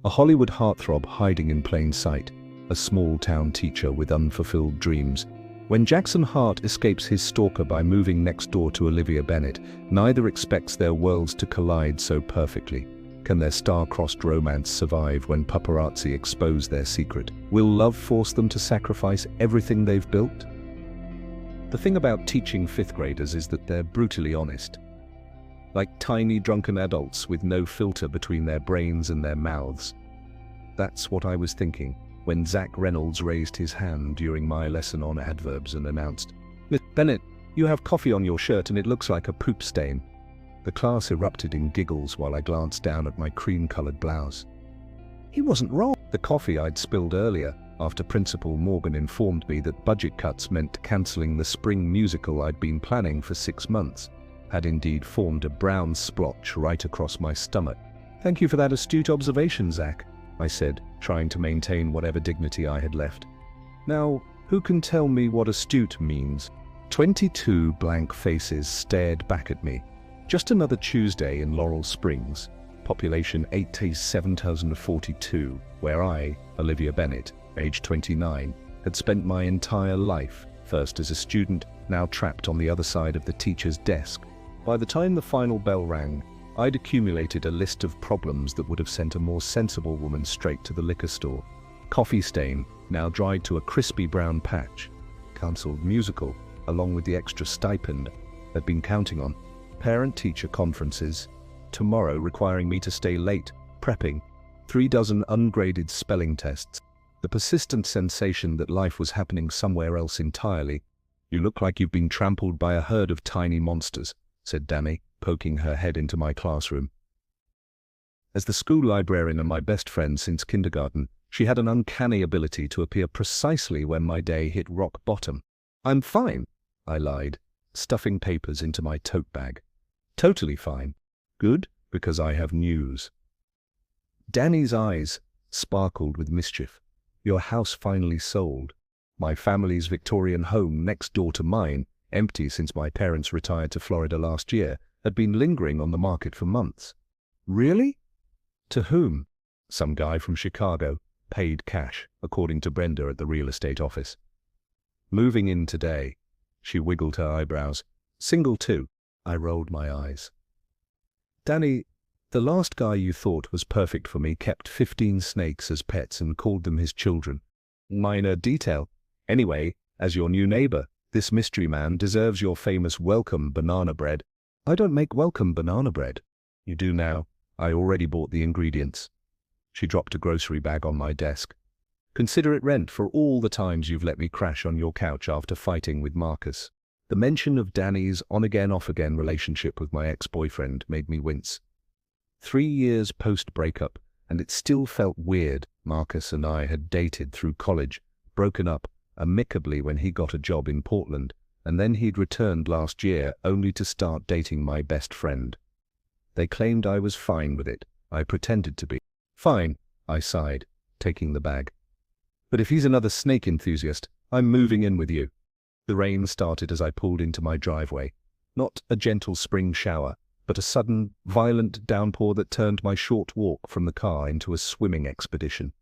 A Hollywood heartthrob hiding in plain sight, a small-town teacher with unfulfilled dreams. When Jackson Hart escapes his stalker by moving next door to Olivia Bennet, neither expects their worlds to collide so perfectly. Can their star-crossed romance survive when paparazzi expose their secret? Will love force them to sacrifice everything they've built? The thing about teaching fifth graders is that they're brutally honest. Like tiny drunken adults with no filter between their brains and their mouths. That's what I was thinking when Zach Reynolds raised his hand during my lesson on adverbs and announced, "Miss Bennet, you have coffee on your shirt and it looks like a poop stain." The class erupted in giggles while I glanced down at my cream-colored blouse. He wasn't wrong. The coffee I'd spilled earlier, after Principal Morgan informed me that budget cuts meant cancelling the spring musical I'd been planning for 6 months, had indeed formed a brown splotch right across my stomach. "Thank you for that astute observation, Zach," I said, trying to maintain whatever dignity I had left. "Now, who can tell me what astute means?" 22 blank faces stared back at me. Just another Tuesday in Laurel Springs, population 87,042, where I, Olivia Bennet, age 29, had spent my entire life, first as a student, now trapped on the other side of the teacher's desk. By the time the final bell rang, I'd accumulated a list of problems that would have sent a more sensible woman straight to the liquor store. Coffee stain, now dried to a crispy brown patch. Cancelled musical, along with the extra stipend I'd been counting on. Parent-teacher conferences, tomorrow requiring me to stay late, prepping, 3 dozen ungraded spelling tests. The persistent sensation that life was happening somewhere else entirely. "You look like you've been trampled by a herd of tiny monsters," said Danny, poking her head into my classroom. As the school librarian and my best friend since kindergarten, she had an uncanny ability to appear precisely when my day hit rock bottom. "I'm fine," I lied, stuffing papers into my tote bag. "Totally fine." "Good, because I have news." Danny's eyes sparkled with mischief. "Your house finally sold. My family's Victorian home next door to mine, empty since my parents retired to Florida last year, had been lingering on the market for months." "Really?" "To whom?" "Some guy from Chicago, paid cash, according to Brenda at the real estate office. Moving in today." She wiggled her eyebrows. "Single too." I rolled my eyes. "Danny, the last guy you thought was perfect for me kept 15 snakes as pets and called them his children." "Minor detail. Anyway, as your new neighbor, this mystery man deserves your famous welcome banana bread." "I don't make welcome banana bread." "You do now. I already bought the ingredients." She dropped a grocery bag on my desk. "Consider it rent for all the times you've let me crash on your couch after fighting with Marcus." The mention of Danny's on-again, off-again relationship with my ex-boyfriend made me wince. 3 years post-breakup, and it still felt weird. Marcus and I had dated through college, broken up amicably when he got a job in Portland, and then he'd returned last year only to start dating my best friend. They claimed I was fine with it. I pretended to be. "Fine," I sighed, taking the bag. "But if he's another snake enthusiast, I'm moving in with you." The rain started as I pulled into my driveway. Not a gentle spring shower, but a sudden, violent downpour that turned my short walk from the car into a swimming expedition.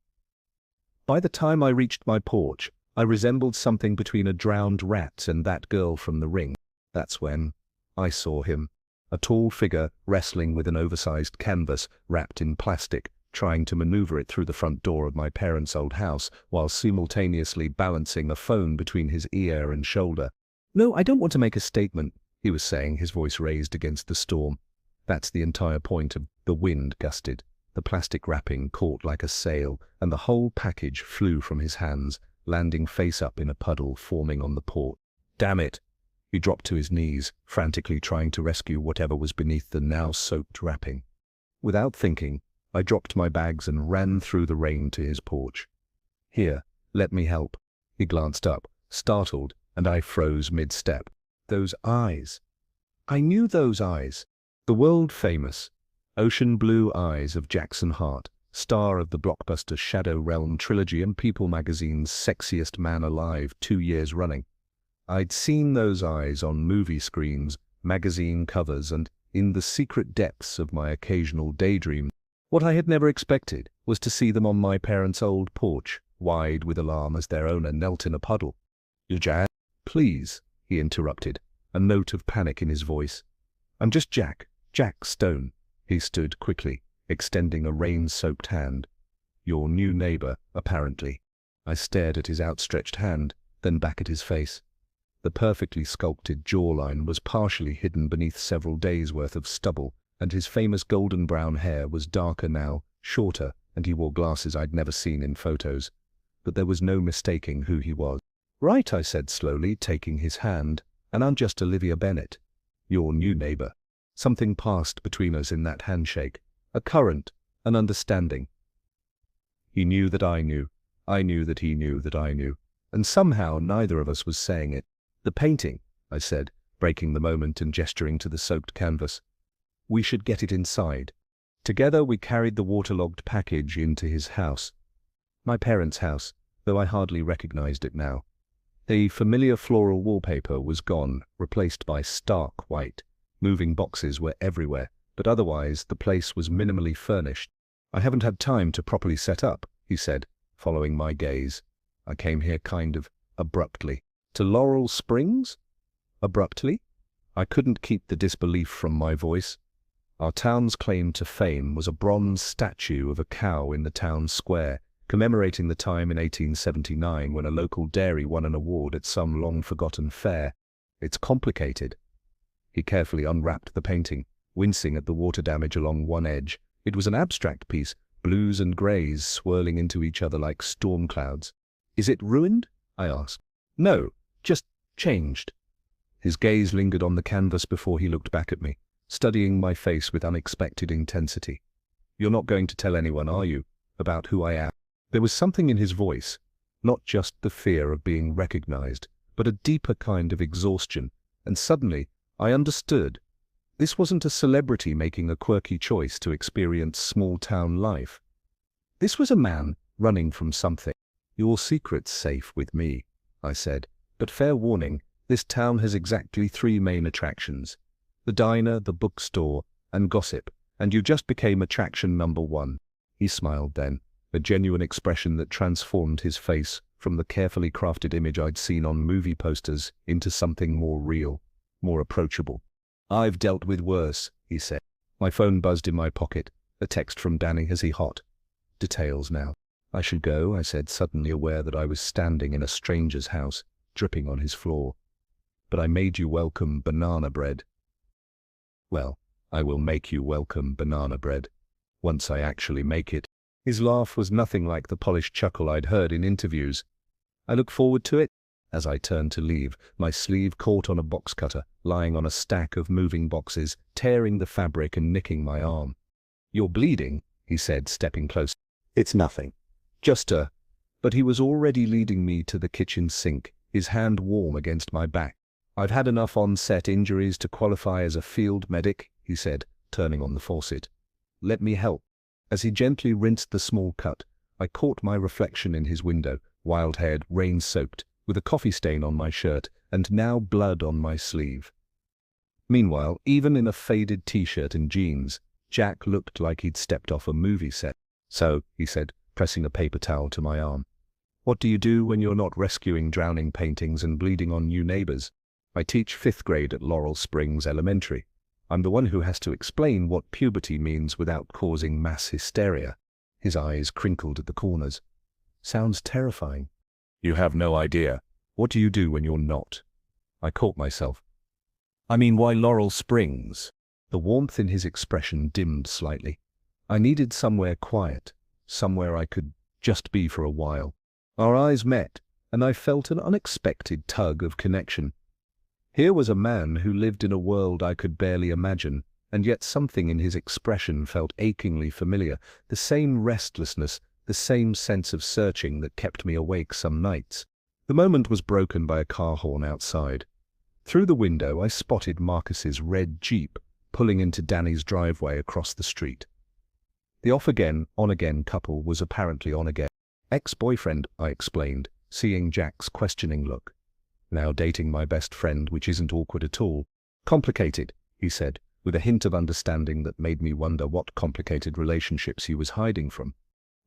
By the time I reached my porch, I resembled something between a drowned rat and that girl from The Ring. That's when I saw him, a tall figure wrestling with an oversized canvas wrapped in plastic, trying to maneuver it through the front door of my parents' old house while simultaneously balancing a phone between his ear and shoulder. "No, I don't want to make a statement," he was saying, his voice raised against the storm. "That's the entire point of..." The wind gusted. The plastic wrapping caught like a sail, and the whole package flew from his hands, landing face up in a puddle forming on the porch. "Damn it!" He dropped to his knees, frantically trying to rescue whatever was beneath the now soaked wrapping. Without thinking, I dropped my bags and ran through the rain to his porch. "Here, let me help." He glanced up, startled, and I froze mid-step. Those eyes. I knew those eyes. The world-famous, ocean blue eyes of Jackson Hart, star of the blockbuster Shadow Realm trilogy and People magazine's Sexiest Man Alive 2 years running. I'd seen those eyes on movie screens, magazine covers, and in the secret depths of my occasional daydream. What I had never expected was to see them on my parents' old porch, wide with alarm as their owner knelt in a puddle. "You Jack?" "Please," he interrupted, a note of panic in his voice. "I'm just Jack Stone." He stood quickly, extending a rain-soaked hand. "Your new neighbor, apparently." I stared at his outstretched hand, then back at his face. The perfectly sculpted jawline was partially hidden beneath several days' worth of stubble, and his famous golden brown hair was darker now, shorter, and he wore glasses I'd never seen in photos. But there was no mistaking who he was. "Right," I said slowly, taking his hand, "and I'm just Olivia Bennett, your new neighbor." Something passed between us in that handshake, a current, an understanding. He knew that I knew that he knew that I knew, and somehow neither of us was saying it. "The painting," I said, breaking the moment and gesturing to the soaked canvas. "We should get it inside." Together we carried the waterlogged package into his house. My parents' house, though I hardly recognized it now. The familiar floral wallpaper was gone, replaced by stark white. Moving boxes were everywhere, but otherwise the place was minimally furnished. "I haven't had time to properly set up," he said, following my gaze. "I came here kind of abruptly." "To Laurel Springs?" "Abruptly?" I couldn't keep the disbelief from my voice. Our town's claim to fame was a bronze statue of a cow in the town square, commemorating the time in 1879 when a local dairy won an award at some long-forgotten fair. "It's complicated." He carefully unwrapped the painting, wincing at the water damage along one edge. It was an abstract piece, blues and greys swirling into each other like storm clouds. "Is it ruined?" I asked. "No, just changed." His gaze lingered on the canvas before he looked back at me, studying my face with unexpected intensity. "You're not going to tell anyone, are you, about who I am?" There was something in his voice, not just the fear of being recognized, but a deeper kind of exhaustion, and suddenly I understood. This wasn't a celebrity making a quirky choice to experience small-town life. This was a man running from something. "Your secret's safe with me," I said, "but fair warning, this town has exactly 3 main attractions. The diner, the bookstore, and gossip, and you just became attraction number 1. He smiled then, a genuine expression that transformed his face from the carefully crafted image I'd seen on movie posters into something more real, more approachable. "I've dealt with worse," he said. My phone buzzed in my pocket, a text from Danny as he hot. "Details now." "I should go," I said, suddenly aware that I was standing in a stranger's house, dripping on his floor. "But I made you welcome banana bread." "Well, I will make you welcome banana bread, once I actually make it." His laugh was nothing like the polished chuckle I'd heard in interviews. "I look forward to it." As I turned to leave, my sleeve caught on a box cutter, lying on a stack of moving boxes, tearing the fabric and nicking my arm. "You're bleeding," he said, stepping close. "It's nothing. Just a..." But he was already leading me to the kitchen sink, his hand warm against my back. "I've had enough on-set injuries to qualify as a field medic," he said, turning on the faucet. "Let me help." As he gently rinsed the small cut, I caught my reflection in his window, wild-haired, rain-soaked, with a coffee stain on my shirt and now blood on my sleeve. Meanwhile, even in a faded t-shirt and jeans, Jack looked like he'd stepped off a movie set. "So," he said, pressing a paper towel to my arm, "what do you do when you're not rescuing drowning paintings and bleeding on new neighbors?" "I teach 5th grade at Laurel Springs Elementary. I'm the one who has to explain what puberty means without causing mass hysteria." His eyes crinkled at the corners. "Sounds terrifying." "You have no idea. What do you do when you're not?" I caught myself. "I mean, why Laurel Springs?" The warmth in his expression dimmed slightly. I needed somewhere quiet, somewhere I could just be for a while. Our eyes met, and I felt an unexpected tug of connection. Here was a man who lived in a world I could barely imagine, and yet something in his expression felt achingly familiar, the same restlessness, the same sense of searching that kept me awake some nights. The moment was broken by a car horn outside. Through the window I spotted Marcus's red Jeep pulling into Danny's driveway across the street. The off-again, on-again couple was apparently on again. "Ex-boyfriend," I explained, seeing Jack's questioning look. "Now dating my best friend, which isn't awkward at all." "Complicated," he said, with a hint of understanding that made me wonder what complicated relationships he was hiding from.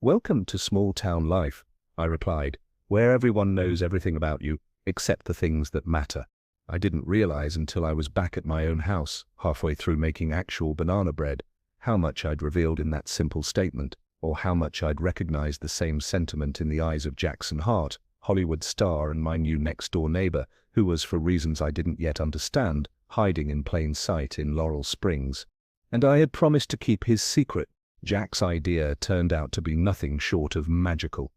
"Welcome to small-town life," I replied, "where everyone knows everything about you, except the things that matter." I didn't realize until I was back at my own house, halfway through making actual banana bread, how much I'd revealed in that simple statement, or how much I'd recognized the same sentiment in the eyes of Jackson Hart, Hollywood star and my new next-door neighbor, who was, for reasons I didn't yet understand, hiding in plain sight in Laurel Springs. And I had promised to keep his secret. Jack's idea turned out to be nothing short of magical.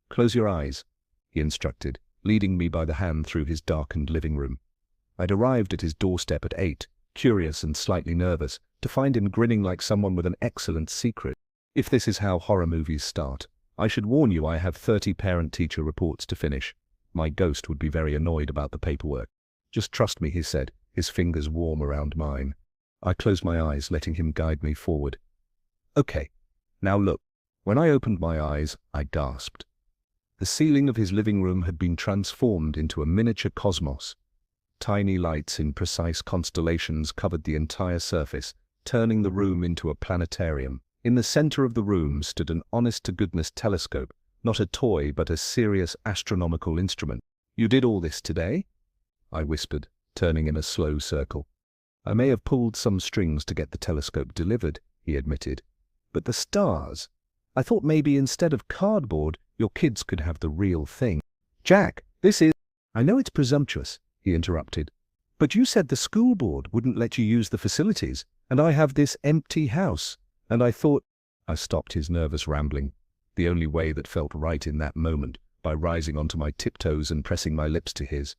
"Close your eyes," he instructed, leading me by the hand through his darkened living room. I'd arrived at his doorstep at 8, curious and slightly nervous, to find him grinning like someone with an excellent secret. If this is how horror movies start, I should warn you I have 30 parent-teacher reports to finish. My ghost would be very annoyed about the paperwork. "Just trust me," he said, his fingers warm around mine. I closed my eyes, letting him guide me forward. "Okay, now look." When I opened my eyes, I gasped. The ceiling of his living room had been transformed into a miniature cosmos. Tiny lights in precise constellations covered the entire surface, turning the room into a planetarium. In the center of the room stood an honest-to-goodness telescope, not a toy but a serious astronomical instrument. "You did all this today?" I whispered, turning in a slow circle. "I may have pulled some strings to get the telescope delivered," he admitted. "But the stars? I thought maybe instead of cardboard, your kids could have the real thing." "Jack, this is—" "I know it's presumptuous," he interrupted, "but you said the school board wouldn't let you use the facilities, and I have this empty house, and I thought—" I stopped his nervous rambling, the only way that felt right in that moment, by rising onto my tiptoes and pressing my lips to his.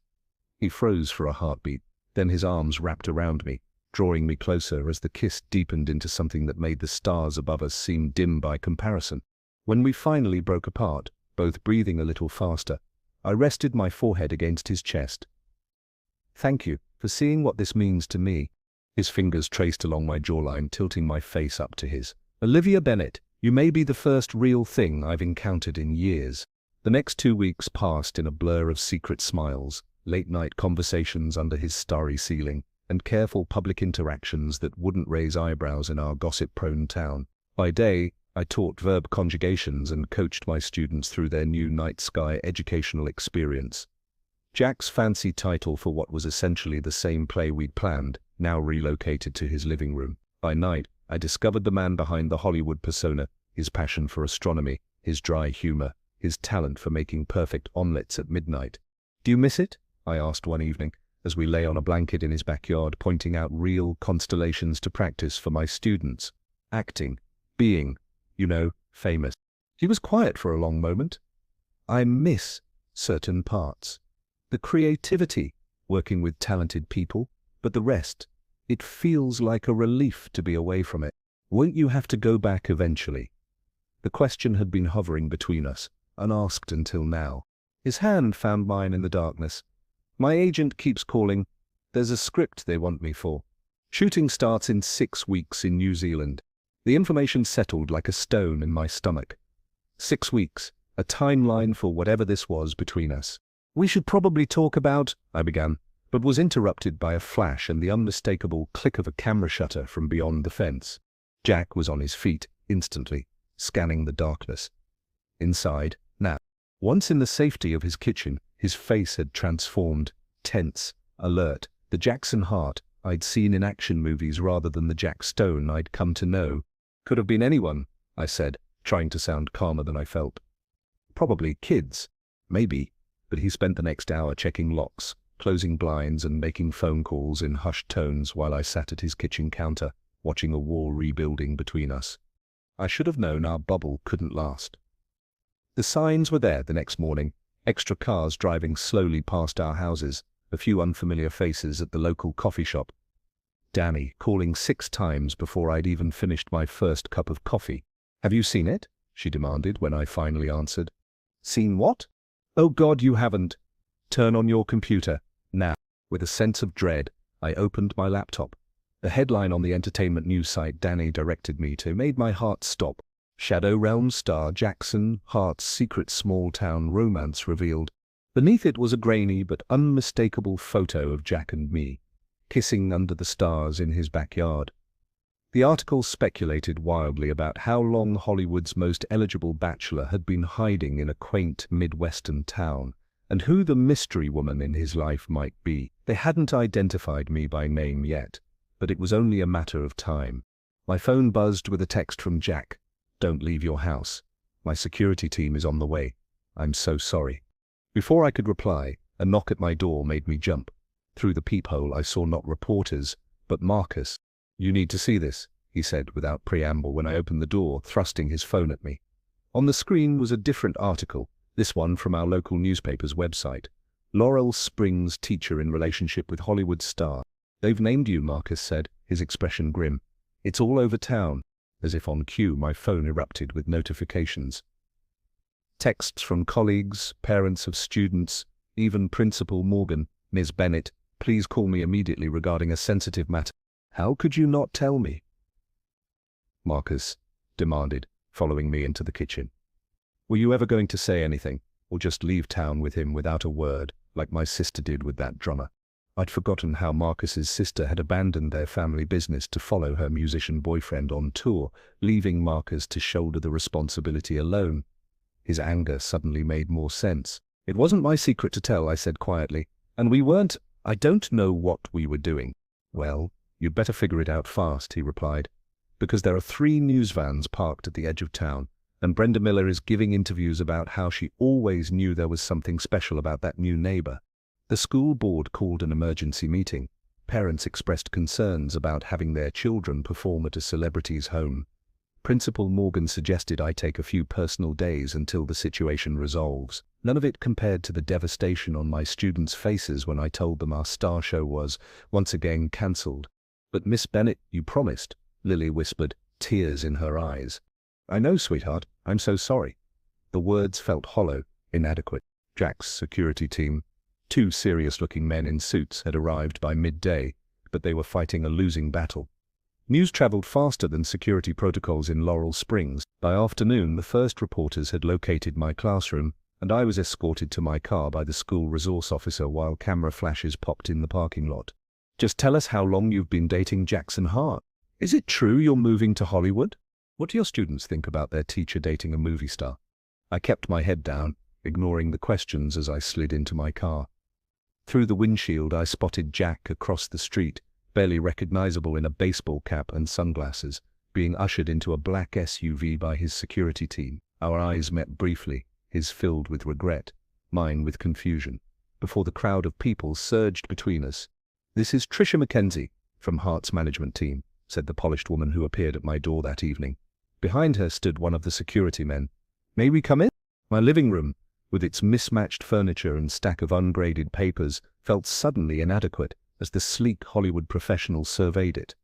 He froze for a heartbeat, then his arms wrapped around me, drawing me closer as the kiss deepened into something that made the stars above us seem dim by comparison. When we finally broke apart, both breathing a little faster, I rested my forehead against his chest. "Thank you for seeing what this means to me." His fingers traced along my jawline, tilting my face up to his. "Olivia Bennet, you may be the first real thing I've encountered in years." The next 2 weeks passed in a blur of secret smiles, late-night conversations under his starry ceiling, and careful public interactions that wouldn't raise eyebrows in our gossip-prone town. By day, I taught verb conjugations and coached my students through their new night sky educational experience. Jack's fancy title for what was essentially the same play we'd planned now relocated to his living room. By night, I discovered the man behind the Hollywood persona, his passion for astronomy, his dry humor, his talent for making perfect omelettes at midnight. "Do you miss it?" I asked one evening, as we lay on a blanket in his backyard pointing out real constellations to practice for my students. Acting, being, famous. He was quiet for a long moment. "I miss certain parts. The creativity, working with talented people, but the rest, it feels like a relief to be away from it. Won't you have to go back eventually?" The question had been hovering between us, unasked until now. His hand found mine in the darkness. "My agent keeps calling. There's a script they want me for. Shooting starts in 6 weeks in New Zealand." The information settled like a stone in my stomach. 6 weeks, a timeline for whatever this was between us. "We should probably talk about—" I began, but was interrupted by a flash and the unmistakable click of a camera shutter from beyond the fence. Jack was on his feet instantly, scanning the darkness. Inside, now. Once in the safety of his kitchen, his face had transformed, tense, alert, the Jackson Hart I'd seen in action movies rather than the Jack Stone I'd come to know. "Could have been anyone," I said, trying to sound calmer than I felt. "Probably kids. Maybe." But he spent the next hour checking locks, closing blinds and making phone calls in hushed tones while I sat at his kitchen counter, watching a wall rebuilding between us. I should have known our bubble couldn't last. The signs were there the next morning, extra cars driving slowly past our houses, a few unfamiliar faces at the local coffee shop. Danny calling 6 times before I'd even finished my first cup of coffee. "Have you seen it?" she demanded when I finally answered. "Seen what?" "Oh God, you haven't. Turn on your computer, now." With a sense of dread, I opened my laptop. The headline on the entertainment news site Danny directed me to made my heart stop. Shadow Realm star Jackson Hart's secret small-town romance revealed. Beneath it was a grainy but unmistakable photo of Jack and me, kissing under the stars in his backyard. The article speculated wildly about how long Hollywood's most eligible bachelor had been hiding in a quaint Midwestern town, and who the mystery woman in his life might be. They hadn't identified me by name yet, but it was only a matter of time. My phone buzzed with a text from Jack. "Don't leave your house. My security team is on the way. I'm so sorry." Before I could reply, a knock at my door made me jump. Through the peephole I saw not reporters, but Marcus. "You need to see this," he said without preamble when I opened the door, thrusting his phone at me. On the screen was a different article, this one from our local newspaper's website. "Laurel Springs teacher in relationship with Hollywood star." "They've named you," Marcus said, his expression grim. "It's all over town." As if on cue, my phone erupted with notifications. Texts from colleagues, parents of students, even Principal Morgan. "Ms. Bennett, please call me immediately regarding a sensitive matter." "How could you not tell me?" Marcus demanded, following me into the kitchen. "Were you ever going to say anything, or just leave town with him without a word, like my sister did with that drummer?" I'd forgotten how Marcus's sister had abandoned their family business to follow her musician boyfriend on tour, leaving Marcus to shoulder the responsibility alone. His anger suddenly made more sense. "It wasn't my secret to tell," I said quietly, "and we weren't. I don't know what we were doing." "Well, you'd better figure it out fast," he replied, "because there are 3 news vans parked at the edge of town, and Brenda Miller is giving interviews about how she always knew there was something special about that new neighbor." The school board called an emergency meeting. Parents expressed concerns about having their children perform at a celebrity's home. Principal Morgan suggested I take a few personal days until the situation resolves. None of it compared to the devastation on my students' faces when I told them our star show was, once again, cancelled. "But Miss Bennett, you promised," Lily whispered, tears in her eyes. "I know, sweetheart. I'm so sorry." The words felt hollow, inadequate. Jack's security team, 2 serious-looking men in suits, had arrived by midday, but they were fighting a losing battle. News traveled faster than security protocols in Laurel Springs. By afternoon, the first reporters had located my classroom, and I was escorted to my car by the school resource officer while camera flashes popped in the parking lot. "Just tell us how long you've been dating Jackson Hart. Is it true you're moving to Hollywood? What do your students think about their teacher dating a movie star?" I kept my head down, ignoring the questions as I slid into my car. Through the windshield I spotted Jack across the street, barely recognizable in a baseball cap and sunglasses, being ushered into a black SUV by his security team. Our eyes met briefly, his filled with regret, mine with confusion, before the crowd of people surged between us. "This is Tricia McKenzie, from Hart's management team," said the polished woman who appeared at my door that evening. Behind her stood one of the security men. "May we come in?" My living room, with its mismatched furniture and stack of ungraded papers, felt suddenly inadequate as the sleek Hollywood professional surveyed it.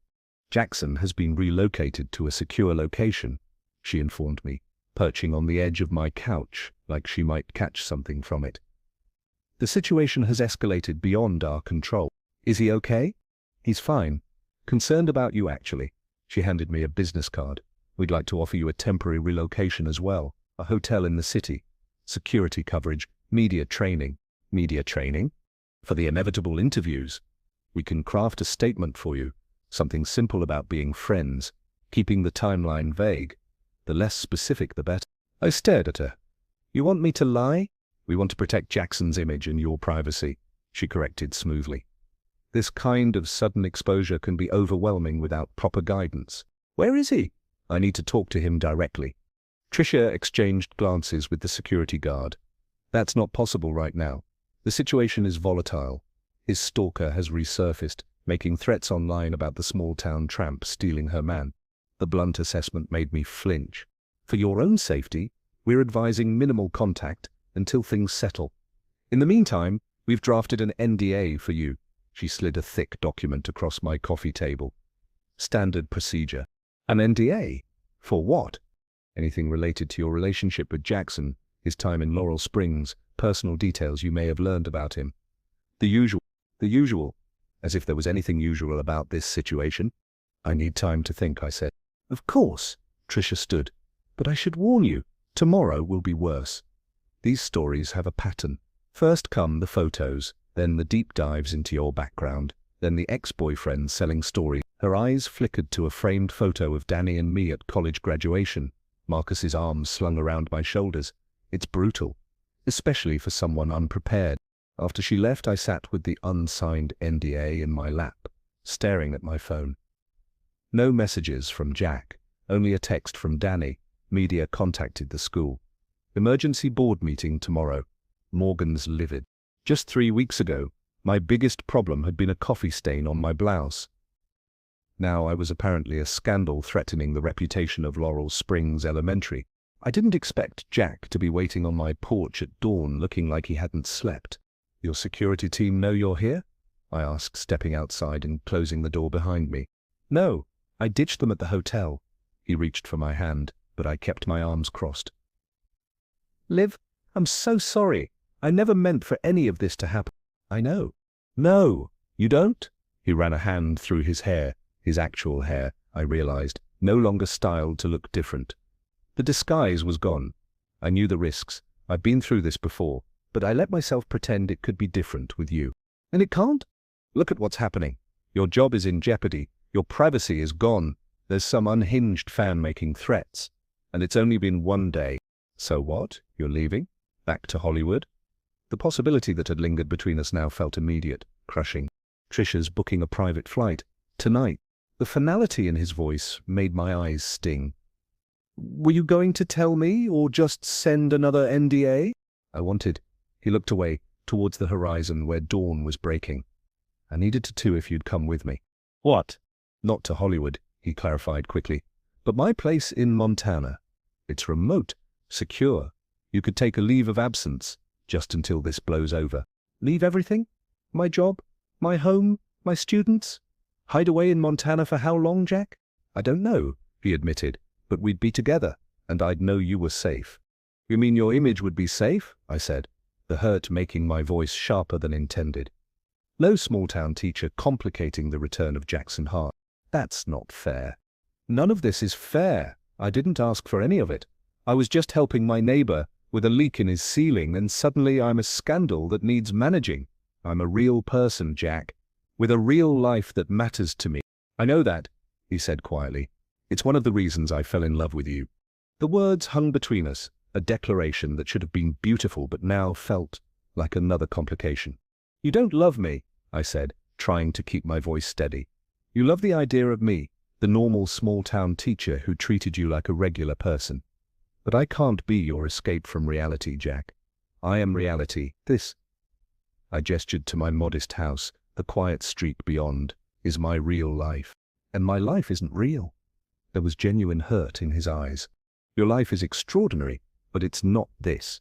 "Jackson has been relocated to a secure location," she informed me, perching on the edge of my couch like she might catch something from it. "The situation has escalated beyond our control." "Is he okay?" "He's fine. Concerned about you, actually." She handed me a business card. "We'd like to offer you a temporary relocation as well, a hotel in the city, security coverage, media training." "Media training?" "For the inevitable interviews. We can craft a statement for you, something simple about being friends, keeping the timeline vague. The less specific, the better." I stared at her. "You want me to lie?" "We want to protect Jackson's image and your privacy," she corrected smoothly. "This kind of sudden exposure can be overwhelming without proper guidance." "Where is he?" "I need to talk to him directly." Tricia exchanged glances with the security guard. "That's not possible right now. The situation is volatile. His stalker has resurfaced, making threats online about the small-town tramp stealing her man." The blunt assessment made me flinch. "For your own safety, we're advising minimal contact until things settle. In the meantime, we've drafted an NDA for you." She slid a thick document across my coffee table. "Standard procedure." "An NDA? For what?" "Anything related to your relationship with Jackson, his time in Laurel Springs, personal details you may have learned about him." The usual, as if there was anything usual about this situation." "I need time to think," I said. "Of course," Tricia stood. "But I should warn you, tomorrow will be worse. These stories have a pattern. First come the photos, then the deep dives into your background, then the ex-boyfriend selling stories. Her eyes flickered to a framed photo of Danny and me at college graduation, Marcus's arms slung around my shoulders. It's brutal, especially for someone unprepared. After she left, I sat with the unsigned NDA in my lap, staring at my phone. No messages from Jack, only a text from Danny. Media contacted the school. Emergency board meeting tomorrow. Morgan's livid. Just 3 weeks ago, my biggest problem had been a coffee stain on my blouse. Now I was apparently a scandal threatening the reputation of Laurel Springs Elementary. I didn't expect Jack to be waiting on my porch at dawn looking like he hadn't slept. "Your security team know you're here?" I asked, stepping outside and closing the door behind me. "No, I ditched them at the hotel." He reached for my hand, but I kept my arms crossed. "Liv, I'm so sorry. I never meant for any of this to happen." "I know." "No, you don't?" He ran a hand through his hair. His actual hair, I realized, no longer styled to look different. The disguise was gone. I knew the risks. I've been through this before, but I let myself pretend it could be different with you. And it can't? Look at what's happening. Your job is in jeopardy. Your privacy is gone. There's some unhinged fan making threats. And it's only been 1 day. So what? You're leaving? Back to Hollywood? The possibility that had lingered between us now felt immediate, crushing. Trisha's booking a private flight. Tonight. The finality in his voice made my eyes sting. "Were you going to tell me, or just send another NDA?" I wanted. He looked away, towards the horizon where dawn was breaking. "I needed to too if you'd come with me." "What?" "Not to Hollywood," he clarified quickly, "but my place in Montana. It's remote, secure. You could take a leave of absence, just until this blows over." "Leave everything? My job? My home? My students? Hide away in Montana for how long, Jack?" "I don't know," he admitted, "but we'd be together, and I'd know you were safe." "You mean your image would be safe?" I said, the hurt making my voice sharper than intended. No small-town teacher complicating the return of Jackson Hart. That's not fair. None of this is fair. I didn't ask for any of it. I was just helping my neighbor with a leak in his ceiling, and suddenly I'm a scandal that needs managing. I'm a real person, Jack, with a real life that matters to me. "I know that," he said quietly. "It's one of the reasons I fell in love with you." The words hung between us, a declaration that should have been beautiful but now felt like another complication. "You don't love me," I said, trying to keep my voice steady. "You love the idea of me, the normal small-town teacher who treated you like a regular person. But I can't be your escape from reality, Jack. I am reality. This," I gestured to my modest house, the quiet street beyond, "is my real life. And my life isn't real." There was genuine hurt in his eyes. "Your life is extraordinary, but it's not this.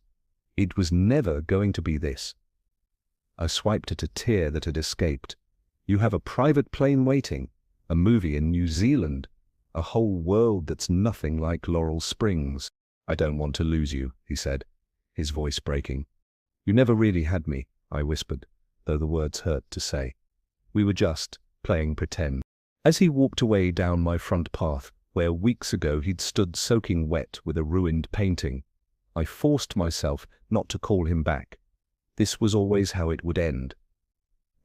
It was never going to be this." I swiped at a tear that had escaped. "You have a private plane waiting, a movie in New Zealand, a whole world that's nothing like Laurel Springs." "I don't want to lose you," he said, his voice breaking. "You never really had me," I whispered, though the words hurt to say. "We were just playing pretend." As he walked away down my front path, where weeks ago he'd stood soaking wet with a ruined painting, I forced myself not to call him back. This was always how it would end.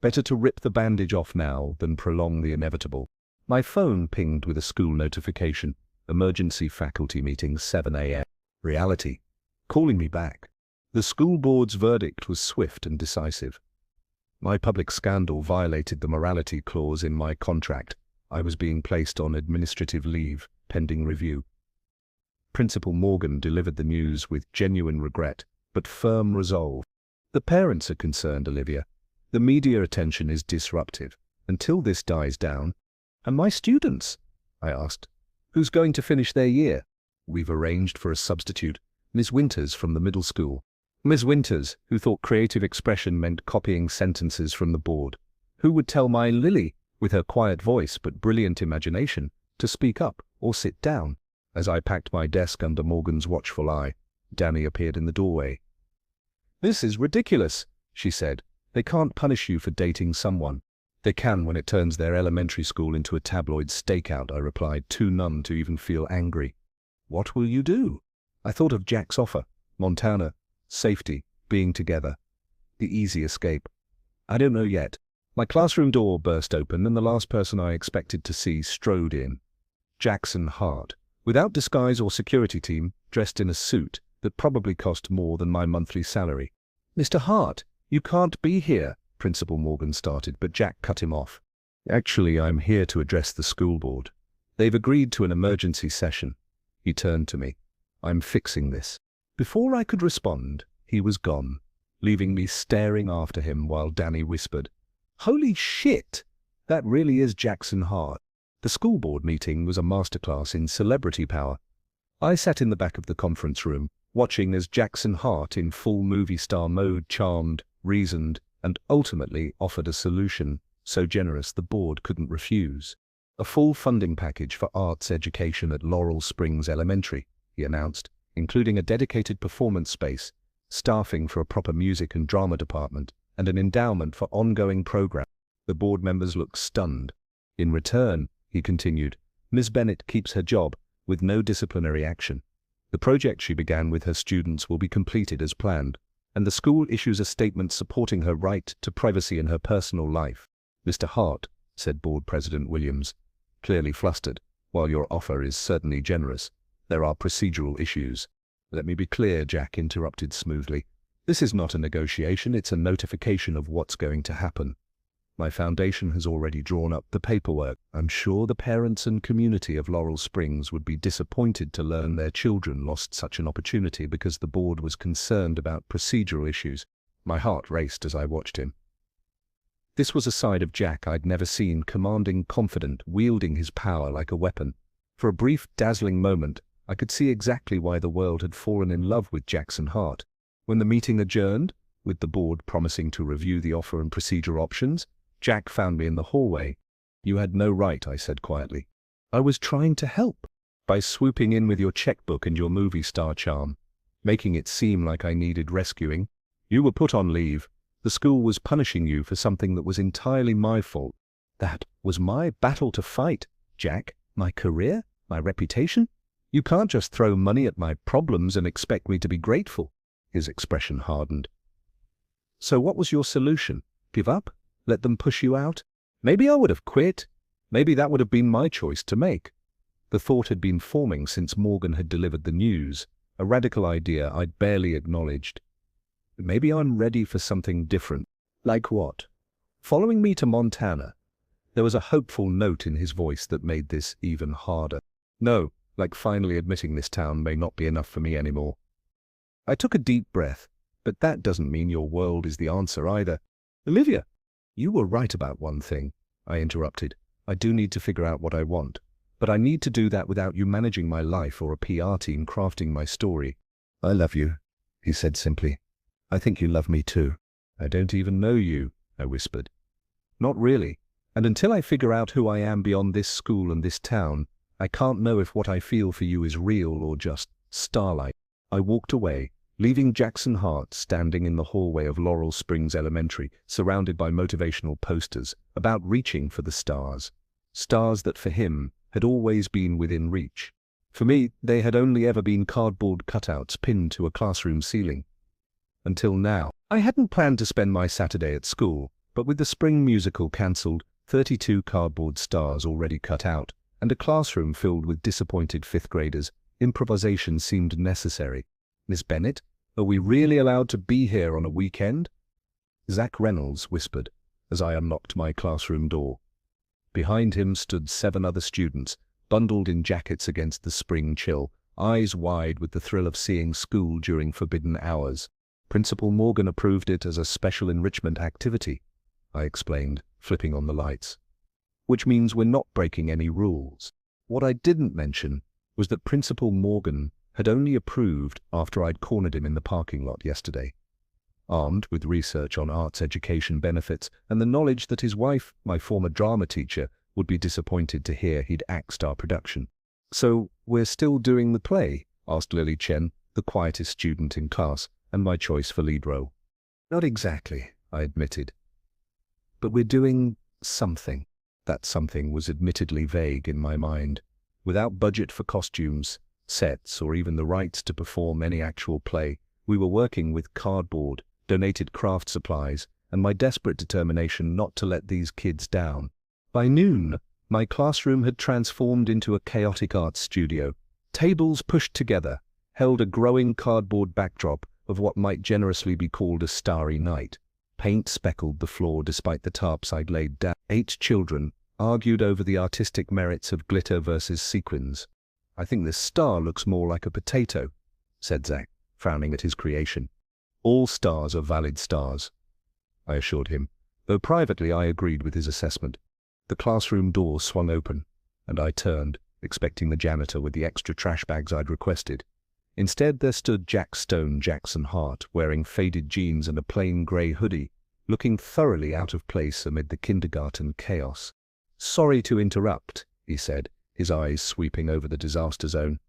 Better to rip the bandage off now than prolong the inevitable. My phone pinged with a school notification. Emergency faculty meeting, 7 a.m. Reality. Calling me back. The school board's verdict was swift and decisive. My public scandal violated the morality clause in my contract. I was being placed on administrative leave, pending review. Principal Morgan delivered the news with genuine regret, but firm resolve. "The parents are concerned, Olivia. The media attention is disruptive. Until this dies down." "And my students?" I asked. "Who's going to finish their year?" "We've arranged for a substitute, Miss Winters from the middle school." Miss Winters, who thought creative expression meant copying sentences from the board. Who would tell my Lily, with her quiet voice but brilliant imagination, to speak up or sit down? As I packed my desk under Morgan's watchful eye, Danny appeared in the doorway. "This is ridiculous," she said. "They can't punish you for dating someone." "They can when it turns their elementary school into a tabloid stakeout," I replied, too numb to even feel angry. "What will you do?" I thought of Jack's offer. Montana, safety, being together. The easy escape. "I don't know yet. My classroom door burst open and the last person I expected to see strode in. Jackson Hart, without disguise or security team, dressed in a suit that probably cost more than my monthly salary. "Mr. Hart, you can't be here," Principal Morgan started, but Jack cut him off. "Actually, I'm here to address the school board. They've agreed to an emergency session." He turned to me. "I'm fixing this." Before I could respond, he was gone, leaving me staring after him while Danny whispered, "Holy shit! That really is Jackson Hart." The school board meeting was a masterclass in celebrity power. I sat in the back of the conference room, watching as Jackson Hart in full movie star mode charmed, reasoned, and ultimately offered a solution so generous the board couldn't refuse. "A full funding package for arts education at Laurel Springs Elementary," he announced, including a dedicated performance space, staffing for a proper music and drama department, and an endowment for ongoing programs. The board members looked stunned. "In return," he continued, "Ms. Bennett keeps her job with no disciplinary action. The project she began with her students will be completed as planned, and the school issues a statement supporting her right to privacy in her personal life." "Mr. Hart," said Board President Williams, clearly flustered, "while your offer is certainly generous, there are procedural issues." "Let me be clear," Jack interrupted smoothly. "This is not a negotiation, it's a notification of what's going to happen. My foundation has already drawn up the paperwork. I'm sure the parents and community of Laurel Springs would be disappointed to learn their children lost such an opportunity because the board was concerned about procedural issues." My heart raced as I watched him. This was a side of Jack I'd never seen, commanding, confident, wielding his power like a weapon. For a brief, dazzling moment, I could see exactly why the world had fallen in love with Jackson Hart. When the meeting adjourned, with the board promising to review the offer and procedure options, Jack found me in the hallway. "You had no right," I said quietly. "I was trying to help, by swooping in with your checkbook and your movie star charm, making it seem like I needed rescuing. You were put on leave. The school was punishing you for something that was entirely my fault." "That was my battle to fight, Jack. My career, my reputation. You can't just throw money at my problems and expect me to be grateful." His expression hardened. "So what was your solution? Give up? Let them push you out?" Maybe I would have quit. Maybe that would have been my choice to make. The thought had been forming since Morgan had delivered the news, a radical idea I'd barely acknowledged. Maybe I'm ready for something different. Like what? Following me to Montana. There was a hopeful note in his voice that made this even harder. No, like finally admitting this town may not be enough for me anymore. I took a deep breath, but that doesn't mean your world is the answer either. "Olivia, you were right about one thing," I interrupted. "I do need to figure out what I want, but I need to do that without you managing my life or a PR team crafting my story." "I love you," he said simply. "I think you love me too." "I don't even know you," I whispered. "Not really. And until I figure out who I am beyond this school and this town, I can't know if what I feel for you is real or just starlight." I walked away, leaving Jackson Hart standing in the hallway of Laurel Springs Elementary, surrounded by motivational posters about reaching for the stars. Stars that for him had always been within reach. For me, they had only ever been cardboard cutouts pinned to a classroom ceiling. Until now. I hadn't planned to spend my Saturday at school, but with the spring musical cancelled, 32 cardboard stars already cut out, and a classroom filled with disappointed fifth graders, improvisation seemed necessary. "Miss Bennett, are we really allowed to be here on a weekend?" Zach Reynolds whispered as I unlocked my classroom door. Behind him stood 7 other students, bundled in jackets against the spring chill, eyes wide with the thrill of seeing school during forbidden hours. "Principal Morgan approved it as a special enrichment activity," I explained, flipping on the lights. "Which means we're not breaking any rules." What I didn't mention was that Principal Morgan had only approved after I'd cornered him in the parking lot yesterday. Armed with research on arts education benefits and the knowledge that his wife, my former drama teacher, would be disappointed to hear he'd axed our production. "So we're still doing the play?" asked Lily Chen, the quietest student in class, and my choice for lead role. "Not exactly," I admitted. "But we're doing something." That something was admittedly vague in my mind. Without budget for costumes, sets, or even the rights to perform any actual play, we were working with cardboard, donated craft supplies, and my desperate determination not to let these kids down. By noon, my classroom had transformed into a chaotic art studio. Tables pushed together held a growing cardboard backdrop of what might generously be called a starry night. Paint speckled the floor despite the tarps I'd laid down. 8 children argued over the artistic merits of glitter versus sequins. "I think this star looks more like a potato," said Zach, frowning at his creation. "All stars are valid stars," I assured him, though privately I agreed with his assessment. The classroom door swung open, and I turned, expecting the janitor with the extra trash bags I'd requested. Instead, there stood Jack Stone Jackson Hart, wearing faded jeans and a plain grey hoodie, looking thoroughly out of place amid the kindergarten chaos. "Sorry to interrupt," he said, his eyes sweeping over the disaster zone.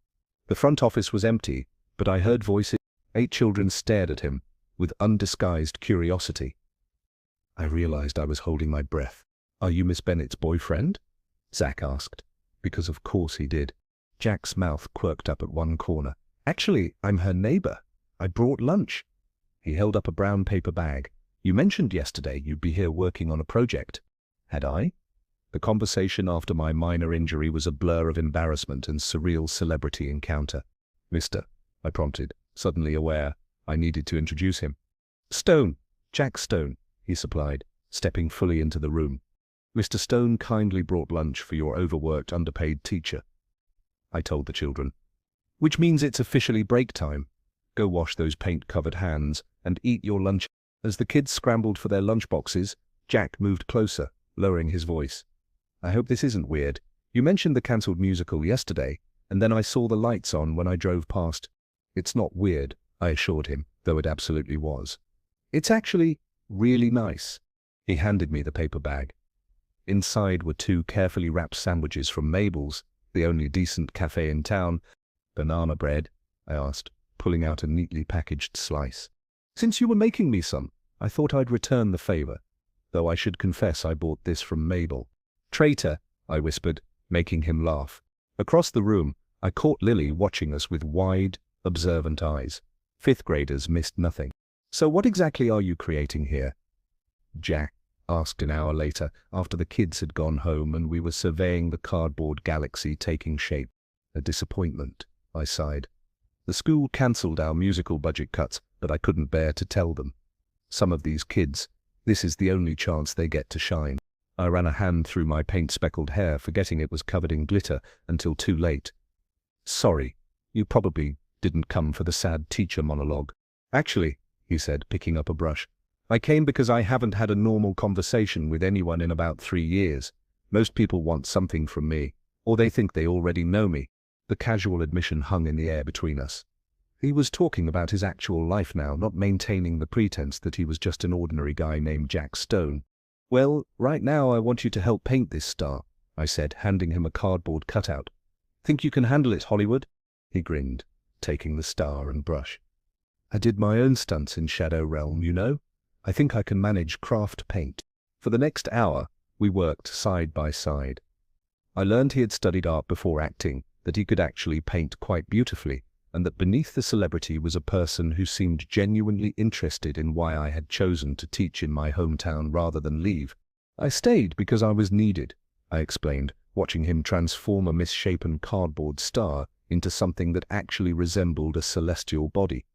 The front office was empty, but I heard voices. 8 children stared at him with undisguised curiosity. I realized I was holding my breath. "Are you Miss Bennett's boyfriend?" Zach asked, because of course he did. Jack's mouth quirked up at one corner. "Actually, I'm her neighbor. I brought lunch." He held up a brown paper bag. "You mentioned yesterday you'd be here working on a project." Had I? The conversation after my minor injury was a blur of embarrassment and surreal celebrity encounter. "Mister," I prompted, suddenly aware I needed to introduce him. "Stone, Jack Stone," he supplied, stepping fully into the room. "Mr. Stone kindly brought lunch for your overworked, underpaid teacher," I told the children. "Which means it's officially break time. Go wash those paint-covered hands and eat your lunch." As the kids scrambled for their lunchboxes, Jack moved closer, lowering his voice. "I hope this isn't weird. You mentioned the cancelled musical yesterday, and then I saw the lights on when I drove past." "It's not weird," I assured him, though it absolutely was. "It's actually really nice." He handed me the paper bag. Inside were 2 carefully wrapped sandwiches from Mabel's, the only decent cafe in town. "Banana bread?" I asked, pulling out a neatly packaged slice. "Since you were making me some, I thought I'd return the favor, though I should confess I bought this from Mabel." "Traitor," I whispered, making him laugh. Across the room, I caught Lily watching us with wide, observant eyes. 5th graders missed nothing. "So what exactly are you creating here?" Jack asked an hour later, after the kids had gone home and we were surveying the cardboard galaxy taking shape. "A disappointment," I sighed. "The school cancelled our musical budget cuts, but I couldn't bear to tell them. Some of these kids, this is the only chance they get to shine." I ran a hand through my paint-speckled hair, forgetting it was covered in glitter until too late. "Sorry, you probably didn't come for the sad teacher monologue." "Actually," he said, picking up a brush, "I came because I haven't had a normal conversation with anyone in about 3 years. Most people want something from me, or they think they already know me." The casual admission hung in the air between us. He was talking about his actual life now, not maintaining the pretense that he was just an ordinary guy named Jack Stone. "Well, right now I want you to help paint this star," I said, handing him a cardboard cutout. "Think you can handle it, Hollywood?" He grinned, taking the star and brush. "I did my own stunts in Shadow Realm, you know. I think I can manage craft paint." For the next hour, we worked side by side. I learned he had studied art before acting, that he could actually paint quite beautifully, and that beneath the celebrity was a person who seemed genuinely interested in why I had chosen to teach in my hometown rather than leave. "I stayed because I was needed," I explained, watching him transform a misshapen cardboard star into something that actually resembled a celestial body.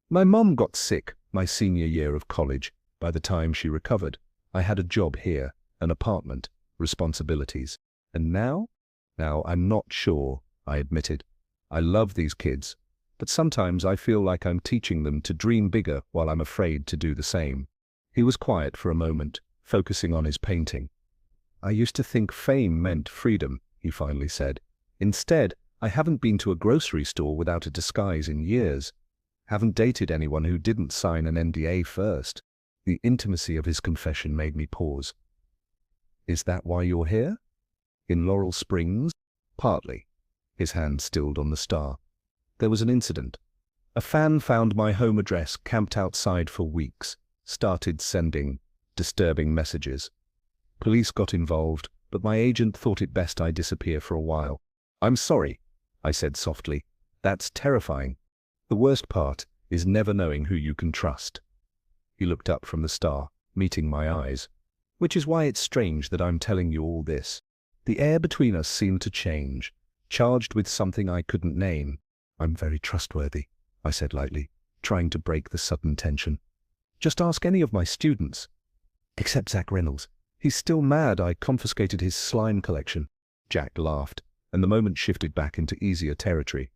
"My mom got sick my senior year of college. By the time she recovered, I had a job here, an apartment, responsibilities. And now? Now, I'm not sure," I admitted. "I love these kids, but sometimes I feel like I'm teaching them to dream bigger while I'm afraid to do the same." He was quiet for a moment, focusing on his painting. "I used to think fame meant freedom," he finally said. "Instead, I haven't been to a grocery store without a disguise in years. Haven't dated anyone who didn't sign an NDA first." The intimacy of his confession made me pause. "Is that why you're here? In Laurel Springs?" "Partly." His hand stilled on the star. "There was an incident. A fan found my home address, camped outside for weeks, started sending disturbing messages. Police got involved, but my agent thought it best I disappear for a while." "I'm sorry," I said softly. "That's terrifying. The worst part is never knowing who you can trust." He looked up from the star, meeting my eyes. Which is why it's strange that I'm telling you all this. The air between us seemed to change, charged with something I couldn't name. I'm very trustworthy, I said lightly, trying to break the sudden tension. Just ask any of my students. Except Zach Reynolds. He's still mad I confiscated his slime collection. Jack laughed, and the moment shifted back into easier territory.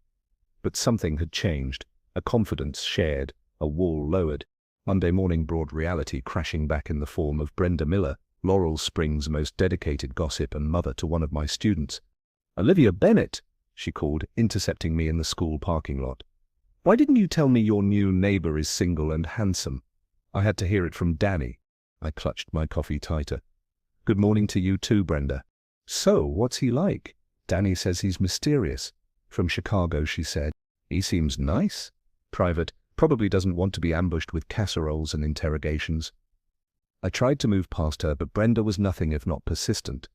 But something had changed, a confidence shared, a wall lowered. Monday morning brought reality crashing back in the form of Brenda Miller, Laurel Springs' most dedicated gossip and mother to one of my students. Olivia Bennett, she called, intercepting me in the school parking lot. Why didn't you tell me your new neighbor is single and handsome? I had to hear it from Danny. I clutched my coffee tighter. Good morning to you too, Brenda. So, what's he like? Danny says he's mysterious. From Chicago, she said. He seems nice. Private. Probably doesn't want to be ambushed with casseroles and interrogations. I tried to move past her, but Brenda was nothing if not persistent.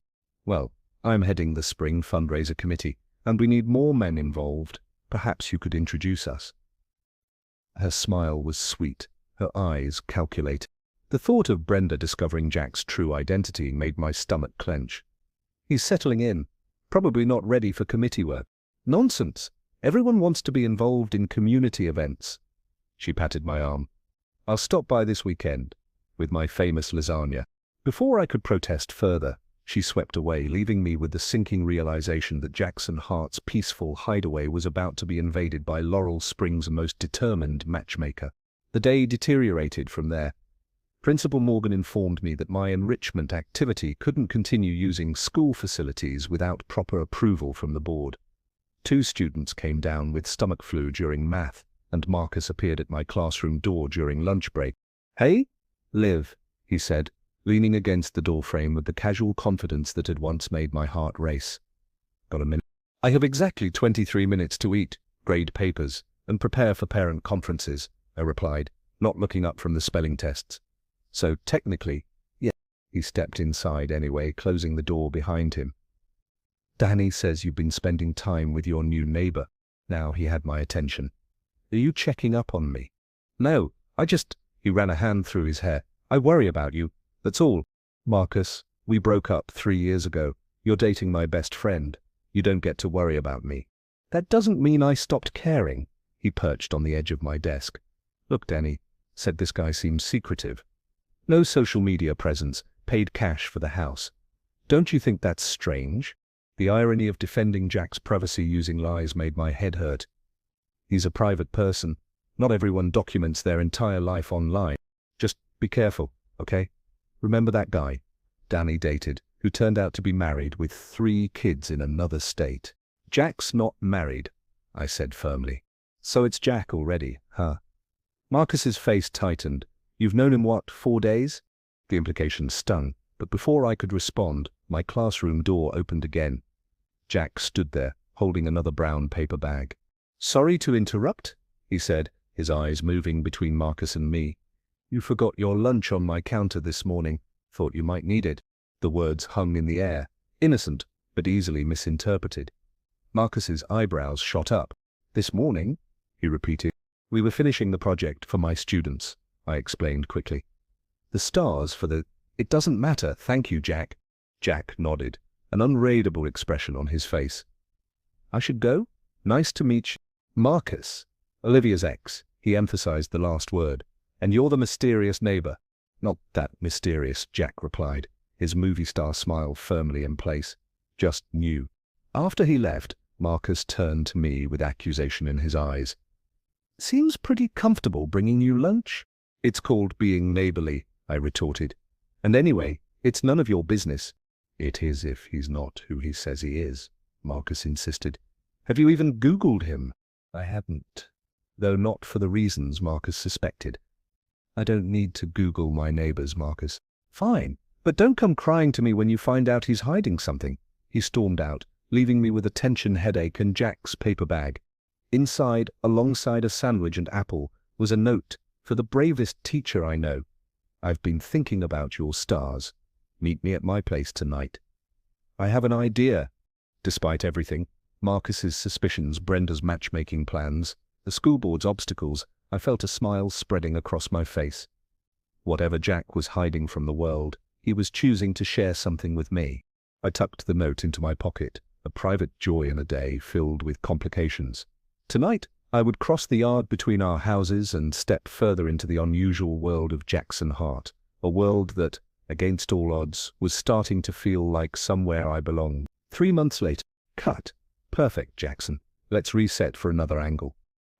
Well, I'm heading the spring fundraiser committee, and we need more men involved. Perhaps you could introduce us. Her smile was sweet, her eyes calculating. The thought of Brenda discovering Jack's true identity made my stomach clench. He's settling in, probably not ready for committee work. Nonsense. Everyone wants to be involved in community events. She patted my arm. I'll stop by this weekend, with my famous lasagna. Before I could protest further, she swept away, leaving me with the sinking realization that Jackson Hart's peaceful hideaway was about to be invaded by Laurel Springs' most determined matchmaker. The day deteriorated from there. Principal Morgan informed me that my enrichment activity couldn't continue using school facilities without proper approval from the board. 2 students came down with stomach flu during math, and Marcus appeared at my classroom door during lunch break. Hey, Liv, he said, leaning against the doorframe with the casual confidence that had once made my heart race. Got a minute? I have exactly 23 minutes to eat, grade papers, and prepare for parent conferences, I replied, not looking up from the spelling tests. So technically, yeah. He stepped inside anyway, closing the door behind him. Danny says you've been spending time with your new neighbor. Now he had my attention. Are you checking up on me? No, he ran a hand through his hair. I worry about you, that's all. Marcus, we broke up 3 years ago. You're dating my best friend. You don't get to worry about me. That doesn't mean I stopped caring. He perched on the edge of my desk. Look, Danny, said this guy seems secretive. No social media presence, paid cash for the house. Don't you think that's strange? The irony of defending Jack's privacy using lies made my head hurt. He's a private person. Not everyone documents their entire life online. Just be careful, okay? Remember that guy Danny dated, who turned out to be married with 3 kids in another state. Jack's not married, I said firmly. So it's Jack already, huh? Marcus's face tightened. You've known him, what, 4 days? The implication stung, but before I could respond, my classroom door opened again. Jack stood there, holding another brown paper bag. Sorry to interrupt, he said, his eyes moving between Marcus and me. You forgot your lunch on my counter this morning. Thought you might need it. The words hung in the air, innocent, but easily misinterpreted. Marcus's eyebrows shot up. This morning? He repeated. We were finishing the project for my students, I explained quickly. The stars for the... It doesn't matter, thank you, Jack. Jack nodded, an unreadable expression on his face. I should go? Nice to meet you. Marcus, Olivia's ex, he emphasized the last word. And you're the mysterious neighbor. Not that mysterious, Jack replied, his movie star smile firmly in place. Just new. After he left, Marcus turned to me with accusation in his eyes. Seems pretty comfortable bringing you lunch. It's called being neighborly, I retorted. And anyway, it's none of your business. It is if he's not who he says he is, Marcus insisted. Have you even Googled him? I hadn't, though not for the reasons Marcus suspected. I don't need to Google my neighbors, Marcus. Fine, but don't come crying to me when you find out he's hiding something. He stormed out, leaving me with a tension headache and Jack's paper bag. Inside, alongside a sandwich and apple, was a note for the bravest teacher I know. I've been thinking about your stars. Meet me at my place tonight. I have an idea. Despite everything, Marcus's suspicions, Brenda's matchmaking plans, the school board's obstacles, I felt a smile spreading across my face. Whatever Jack was hiding from the world, he was choosing to share something with me. I tucked the note into my pocket, a private joy in a day filled with complications. Tonight, I would cross the yard between our houses and step further into the unusual world of Jackson Hart, a world that, against all odds, was starting to feel like somewhere I belonged. 3 months later. Cut. Perfect, Jackson. Let's reset for another angle.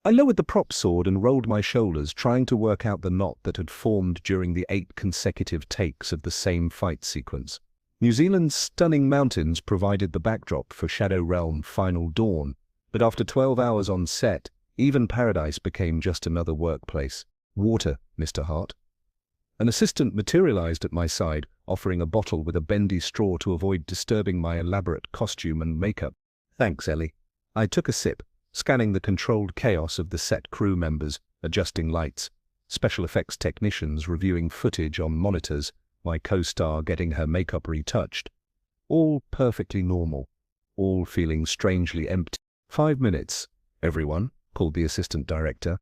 I lowered the prop sword and rolled my shoulders, trying to work out the knot that had formed during the 8 consecutive takes of the same fight sequence. New Zealand's stunning mountains provided the backdrop for Shadow Realm Final Dawn, but after 12 hours on set, even paradise became just another workplace. Water, Mr. Hart. An assistant materialized at my side, offering a bottle with a bendy straw to avoid disturbing my elaborate costume and makeup. Thanks, Ellie. I took a sip, scanning the controlled chaos of the set crew members, adjusting lights, special effects technicians reviewing footage on monitors, my co-star getting her makeup retouched. All perfectly normal, all feeling strangely empty. 5 minutes, everyone, called the assistant director.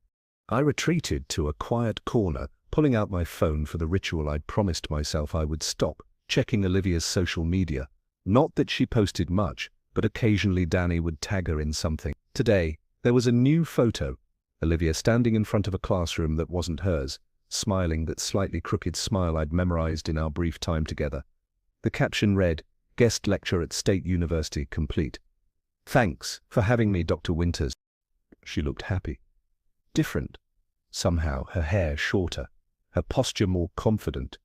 I retreated to a quiet corner, pulling out my phone for the ritual I'd promised myself I would stop, checking Olivia's social media. Not that she posted much, but occasionally Danny would tag her in something. Today, there was a new photo. Olivia standing in front of a classroom that wasn't hers, smiling that slightly crooked smile I'd memorized in our brief time together. The caption read, "Guest lecture at State University complete. Thanks for having me, Dr. Winters." She looked happy. Different. Somehow, her hair shorter, her posture more confident.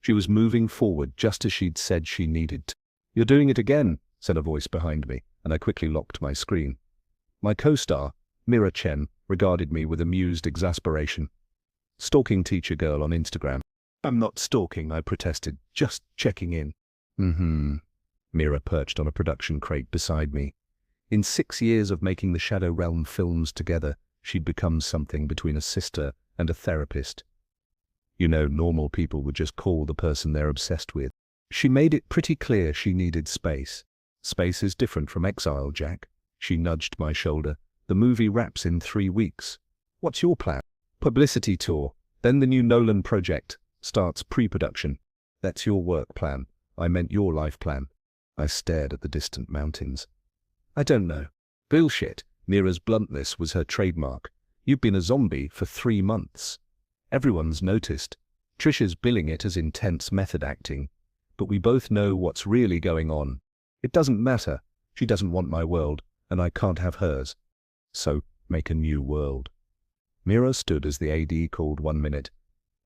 She was moving forward just as she'd said she needed to. "You're doing it again," said a voice behind me, and I quickly locked my screen. My co-star, Mira Chen, regarded me with amused exasperation. "Stalking teacher girl on Instagram." "I'm not stalking," I protested, "just checking in." Mira perched on a production crate beside me. In 6 years of making the Shadow Realm films together, she'd become something between a sister and a therapist. You know, normal people would just call the person they're obsessed with. She made it pretty clear she needed space. "Space is different from exile, Jack." She nudged my shoulder. "The movie wraps in 3 weeks. What's your plan?" "Publicity tour. Then the new Nolan project starts pre-production." "That's your work plan. I meant your life plan." I stared at the distant mountains. "I don't know." "Bullshit." Mira's bluntness was her trademark. "You've been a zombie for 3 months. Everyone's noticed. Trisha's billing it as intense method acting. But we both know what's really going on. It doesn't matter. She doesn't want my world, and I can't have hers. So, make a new world." Mira stood as the AD called 1 minute.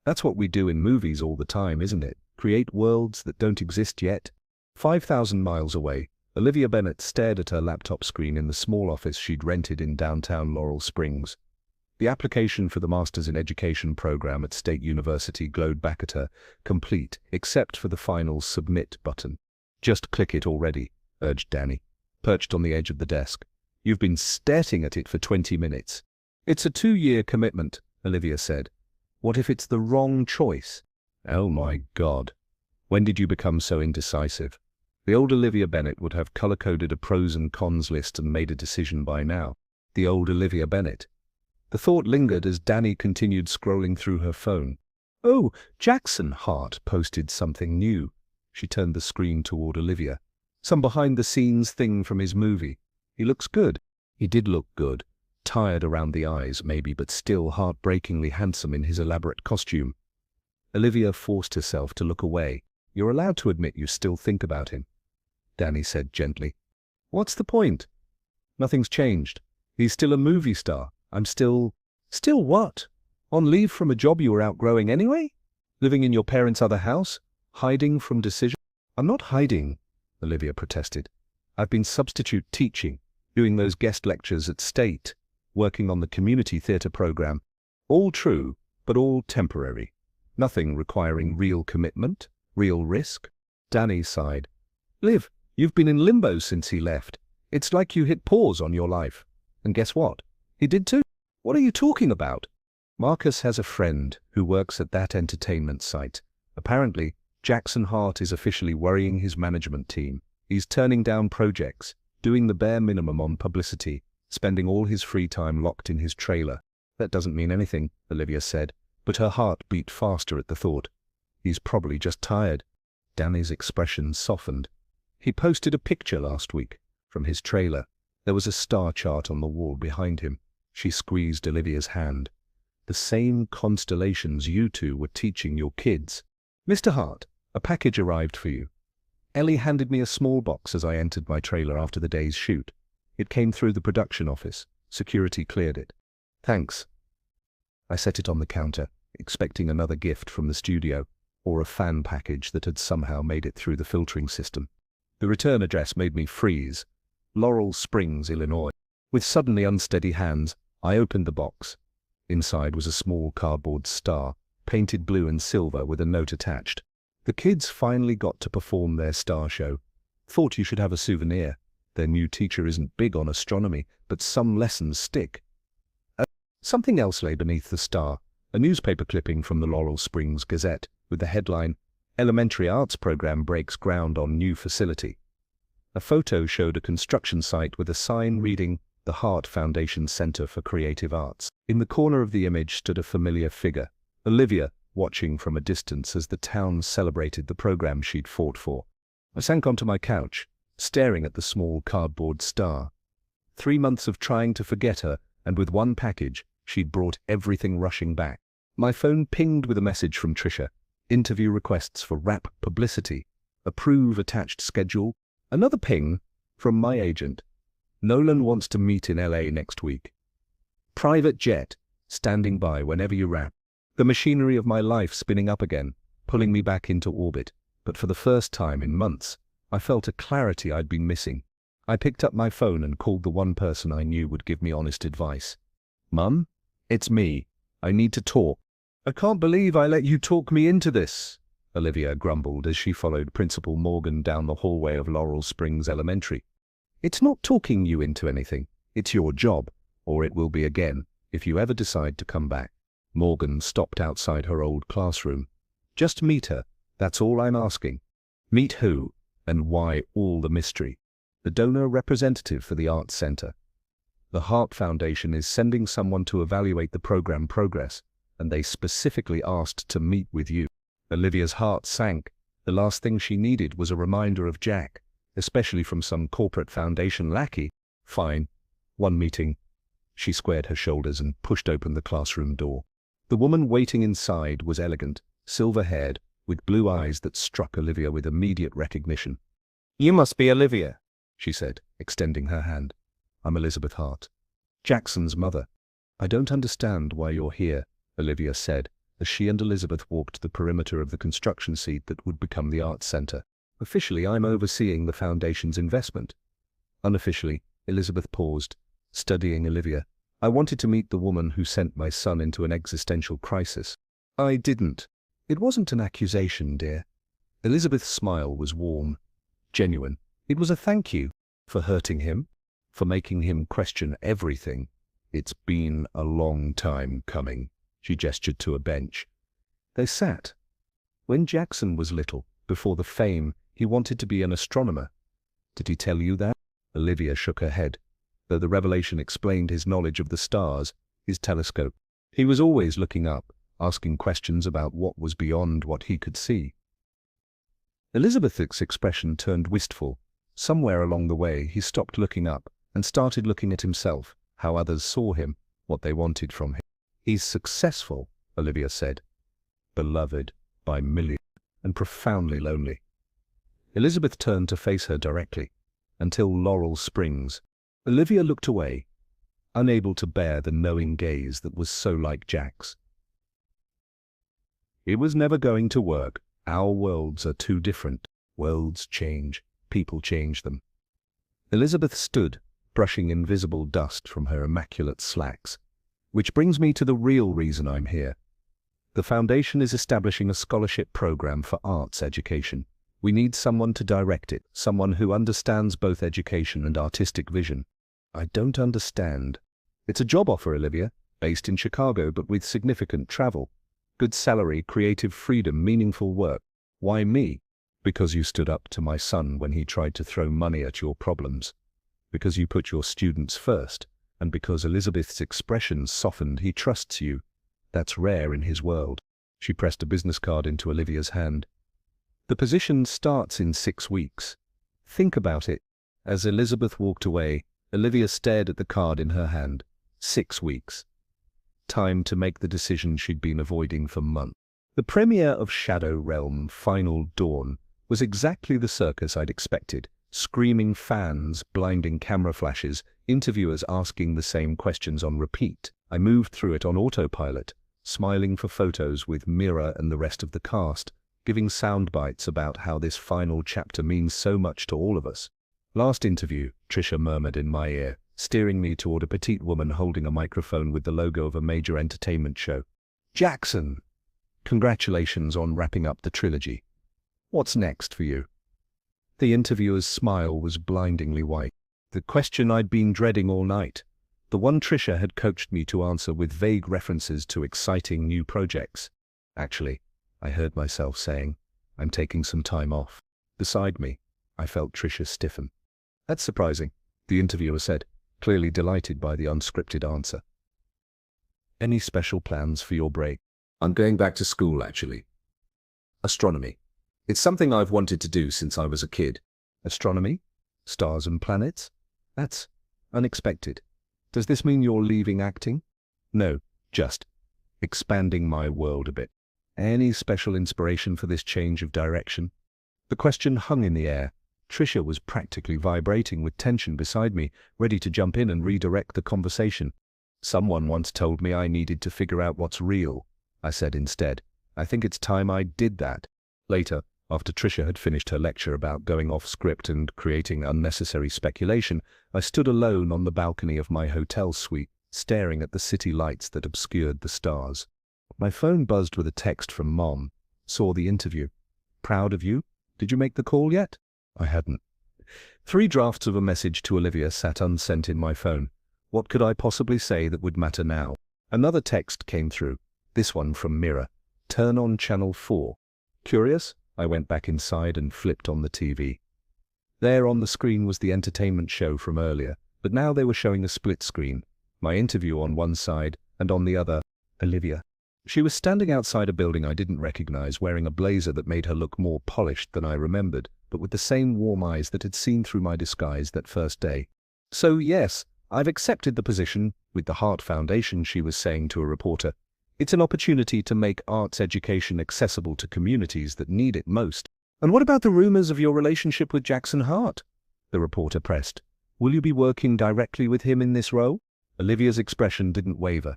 "That's what we do in movies all the time, isn't it? Create worlds that don't exist yet." 5,000 miles away, Olivia Bennett stared at her laptop screen in the small office she'd rented in downtown Laurel Springs. The application for the Masters in Education program at State University glowed back at her, complete, except for the final Submit button. "Just click it already," urged Danny, perched on the edge of the desk. "You've been staring at it for 20 minutes. "It's a 2-year commitment," Olivia said. "What if it's the wrong choice?" Oh my God. When did you become so indecisive? The old Olivia Bennett would have color-coded a pros and cons list and made a decision by now. The old Olivia Bennett. The thought lingered as Danny continued scrolling through her phone. "Oh, Jackson Hart posted something new." She turned the screen toward Olivia. "Some behind-the-scenes thing from his movie. He looks good." He did look good. Tired around the eyes, maybe, but still heartbreakingly handsome in his elaborate costume. Olivia forced herself to look away. "You're allowed to admit you still think about him," Danny said gently. "What's the point?" "Nothing's changed. He's still a movie star. I'm still..." "Still what? On leave from a job you were outgrowing anyway? Living in your parents' other house? Hiding from decision?" "I'm not hiding," Olivia protested. "I've been substitute teaching, doing those guest lectures at State, working on the community theater program. All true, but all temporary. Nothing requiring real commitment, real risk." Danny sighed. "Liv, you've been in limbo since he left. It's like you hit pause on your life. And guess what? He did too." "What are you talking about?" "Marcus has a friend who works at that entertainment site. Apparently, Jackson Hart is officially worrying his management team. He's turning down projects, doing the bare minimum on publicity, spending all his free time locked in his trailer." "That doesn't mean anything," Olivia said. but her heart beat faster at the thought. He's probably just tired. Danny's expression softened. He posted a picture last week from his trailer. There was a star chart on the wall behind him. She squeezed Olivia's hand. The same constellations you two were teaching your kids. Mr. Hart, a package arrived for you. Ellie handed me a small box as I entered my trailer after the day's shoot. It came through the production office. Security cleared it. Thanks. I set it on the counter, expecting another gift from the studio, or a fan package that had somehow made it through the filtering system. The return address made me freeze. Laurel Springs, Illinois. With suddenly unsteady hands, I opened the box. Inside was a small cardboard star, painted blue and silver with a note attached. The kids finally got to perform their star show. Thought you should have a souvenir. Their new teacher isn't big on astronomy, but some lessons stick. Something else lay beneath the star, a newspaper clipping from the Laurel Springs Gazette, with the headline, "Elementary Arts Program Breaks Ground on New Facility." A photo showed a construction site with a sign reading, "The Hart Foundation Center for Creative Arts." In the corner of the image stood a familiar figure, Olivia, watching from a distance as the town celebrated the program she'd fought for. I sank onto my couch, staring at the small cardboard star. 3 months of trying to forget her, and with one package, she'd brought everything rushing back. My phone pinged with a message from Trisha. Interview requests for rap publicity. Approve attached schedule. Another ping from my agent. Nolan wants to meet in LA next week. Private jet, standing by whenever you rap. The machinery of my life spinning up again, pulling me back into orbit. But for the first time in months, I felt a clarity I'd been missing. I picked up my phone and called the one person I knew would give me honest advice. "Mum, it's me. I need to talk." "I can't believe I let you talk me into this," Olivia grumbled as she followed Principal Morgan down the hallway of Laurel Springs Elementary. "It's not talking you into anything. It's your job, or it will be again, if you ever decide to come back." Morgan stopped outside her old classroom. "Just meet her. That's all I'm asking." "Meet who? And why all the mystery?" "The donor representative for the Arts Center. The Hart Foundation is sending someone to evaluate the program progress, and they specifically asked to meet with you." Olivia's heart sank. The last thing she needed was a reminder of Jack, especially from some corporate foundation lackey. "Fine. One meeting." She squared her shoulders and pushed open the classroom door. The woman waiting inside was elegant, silver-haired, with blue eyes that struck Olivia with immediate recognition. "You must be Olivia," she said, extending her hand. "I'm Elizabeth Hart, Jackson's mother." "I don't understand why you're here," Olivia said, as she and Elizabeth walked the perimeter of the construction site that would become the Arts Center. "Officially, I'm overseeing the foundation's investment." Unofficially, Elizabeth paused, studying Olivia. "I wanted to meet the woman who sent my son into an existential crisis." "I didn't." "It wasn't an accusation, dear." Elizabeth's smile was warm, genuine. "It was a thank you for hurting him, for making him question everything. It's been a long time coming." She gestured to a bench. They sat. "When Jackson was little, before the fame, he wanted to be an astronomer. Did he tell you that?" Olivia shook her head, though the revelation explained his knowledge of the stars, his telescope. He was always looking up, asking questions about what was beyond what he could see. Elizabeth's expression turned wistful. Somewhere along the way, he stopped looking up and started looking at himself, how others saw him, what they wanted from him. "He's successful," Olivia said. "Beloved by millions, and profoundly lonely." Elizabeth turned to face her directly. "Until Laurel Springs." Olivia looked away, unable to bear the knowing gaze that was so like Jack's. "It was never going to work. Our worlds are too different. Worlds change. People change them." Elizabeth stood, brushing invisible dust from her immaculate slacks. "Which brings me to the real reason I'm here. The foundation is establishing a scholarship program for arts education. We need someone to direct it, someone who understands both education and artistic vision." "I don't understand." "It's a job offer, Olivia, based in Chicago but with significant travel. Good salary, creative freedom, meaningful work." "Why me?" "Because you stood up to my son when he tried to throw money at your problems. Because you put your students first. And because Elizabeth's expression softened. He trusts you. That's rare in his world. She pressed a business card into Olivia's hand. The position starts in 6 weeks. Think about it. As Elizabeth walked away, Olivia stared at the card in her hand. 6 weeks. Time to make the decision she'd been avoiding for months. The premiere of Shadow Realm Final Dawn was exactly the circus I'd expected. Screaming fans, blinding camera flashes, interviewers asking the same questions on repeat. I moved through it on autopilot, smiling for photos with Mira and the rest of the cast, giving sound bites about how this final chapter means so much to all of us. Last interview, Trisha murmured in my ear, steering me toward a petite woman holding a microphone with the logo of a major entertainment show. Jackson, congratulations on wrapping up the trilogy. What's next for you? The interviewer's smile was blindingly white. The question I'd been dreading all night. The one Trisha had coached me to answer with vague references to exciting new projects. Actually, I heard myself saying, I'm taking some time off. Beside me, I felt Trisha stiffen. That's surprising, the interviewer said, clearly delighted by the unscripted answer. Any special plans for your break? I'm going back to school, actually. Astronomy. It's something I've wanted to do since I was a kid. Astronomy? Stars and planets? That's unexpected. Does this mean you're leaving acting? No, just expanding my world a bit. Any special inspiration for this change of direction? The question hung in the air. Trisha was practically vibrating with tension beside me, ready to jump in and redirect the conversation. Someone once told me I needed to figure out what's real. I said instead, I think it's time I did that. Later, after Trisha had finished her lecture about going off script and creating unnecessary speculation, I stood alone on the balcony of my hotel suite, staring at the city lights that obscured the stars. My phone buzzed with a text from Mom. Saw the interview. Proud of you? Did you make the call yet? I hadn't. 3 drafts of a message to Olivia sat unsent in my phone. What could I possibly say that would matter now? Another text came through. This one from Mira. Turn on channel 4. Curious? I went back inside and flipped on the TV. There on the screen was the entertainment show from earlier, but now they were showing a split screen. My interview on one side, and on the other, Olivia. She was standing outside a building I didn't recognize, wearing a blazer that made her look more polished than I remembered, but with the same warm eyes that had seen through my disguise that first day. So yes, I've accepted the position with the Heart Foundation, she was saying to a reporter. It's an opportunity to make arts education accessible to communities that need it most. And what about the rumors of your relationship with Jackson Hart? The reporter pressed. Will you be working directly with him in this role? Olivia's expression didn't waver.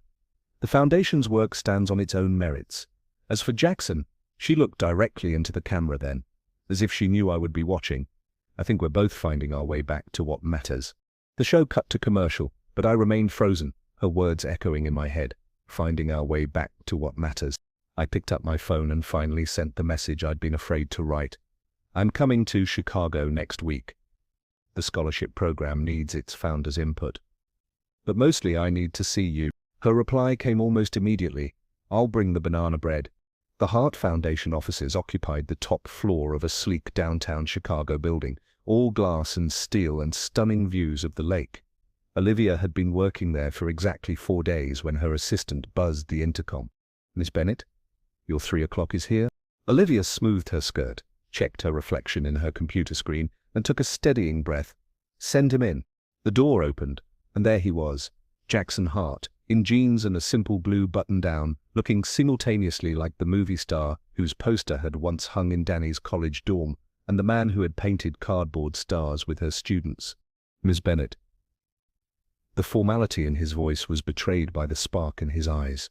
The Foundation's work stands on its own merits. As for Jackson, she looked directly into the camera then, as if she knew I would be watching. I think we're both finding our way back to what matters. The show cut to commercial, but I remained frozen, her words echoing in my head. Finding our way back to what matters. I picked up my phone and finally sent the message I'd been afraid to write. I'm coming to Chicago next week. The scholarship program needs its founders' input. But mostly I need to see you. Her reply came almost immediately. I'll bring the banana bread. The Heart Foundation offices occupied the top floor of a sleek downtown Chicago building, all glass and steel and stunning views of the lake. Olivia had been working there for exactly 4 days when her assistant buzzed the intercom. Miss Bennett, your 3 o'clock is here? Olivia smoothed her skirt, checked her reflection in her computer screen, and took a steadying breath. Send him in. The door opened, and there he was, Jackson Hart, in jeans and a simple blue button-down, looking simultaneously like the movie star whose poster had once hung in Danny's college dorm, and the man who had painted cardboard stars with her students. Miss Bennett. The formality in his voice was betrayed by the spark in his eyes.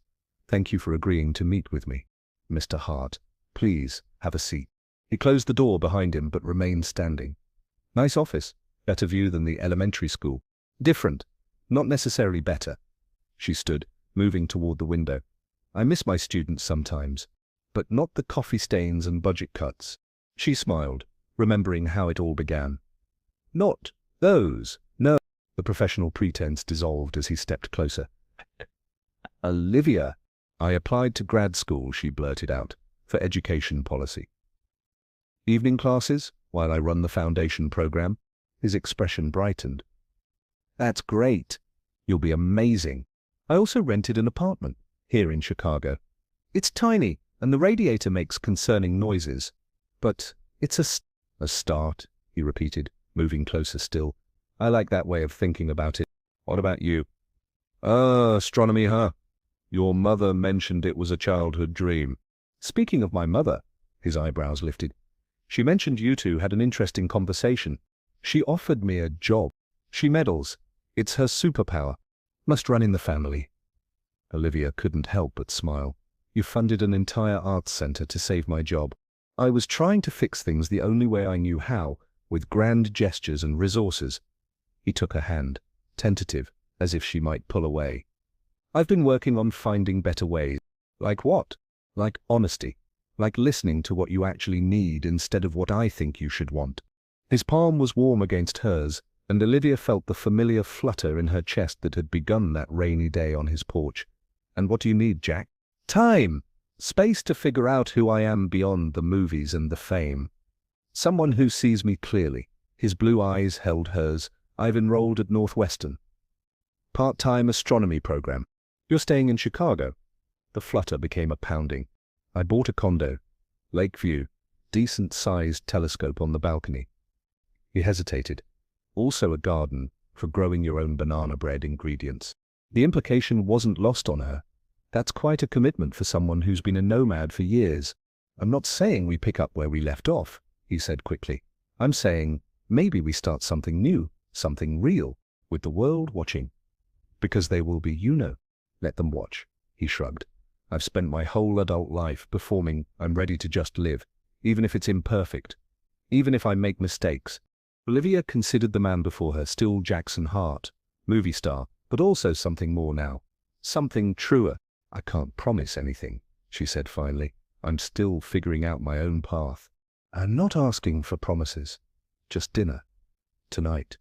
Thank you for agreeing to meet with me. Mr. Hart, please have a seat. He closed the door behind him but remained standing. Nice office. Better view than the elementary school. Different. Not necessarily better. She stood, moving toward the window. I miss my students sometimes, but not the coffee stains and budget cuts. She smiled, remembering how it all began. Not those. No. The professional pretense dissolved as he stepped closer. Olivia. I applied to grad school, she blurted out, for education policy. Evening classes, while I run the foundation program. His expression brightened. That's great. You'll be amazing. I also rented an apartment. here in Chicago. It's tiny, and the radiator makes concerning noises. But it's a start, he repeated, moving closer still. I like that way of thinking about it. What about you? Astronomy, huh? Your mother mentioned it was a childhood dream. Speaking of my mother, his eyebrows lifted. She mentioned you two had an interesting conversation. She offered me a job. She meddles. It's her superpower. Must run in the family. Olivia couldn't help but smile. You funded an entire arts center to save my job. I was trying to fix things the only way I knew how, with grand gestures and resources. He took her hand, tentative, as if she might pull away. I've been working on finding better ways. Like what? Like honesty. Like listening to what you actually need instead of what I think you should want. His palm was warm against hers, and Olivia felt the familiar flutter in her chest that had begun that rainy day on his porch. And what do you need, Jack? Time! Space to figure out who I am beyond the movies and the fame. Someone who sees me clearly. His blue eyes held hers. I've enrolled at Northwestern. Part-time astronomy program. You're staying in Chicago? The flutter became a pounding. I bought a condo. Lakeview. Decent-sized telescope on the balcony. He hesitated. Also a garden for growing your own banana bread ingredients. The implication wasn't lost on her. That's quite a commitment for someone who's been a nomad for years. I'm not saying we pick up where we left off, he said quickly. I'm saying maybe we start something new, something real, with the world watching. Because they will be, let them watch, he shrugged. I've spent my whole adult life performing. I'm ready to just live, even if it's imperfect, even if I make mistakes. Olivia considered the man before her still Jackson Hart, movie star, but also something more now. Something truer. I can't promise anything, she said finally. I'm still figuring out my own path. I'm not asking for promises. Just dinner. Tonight.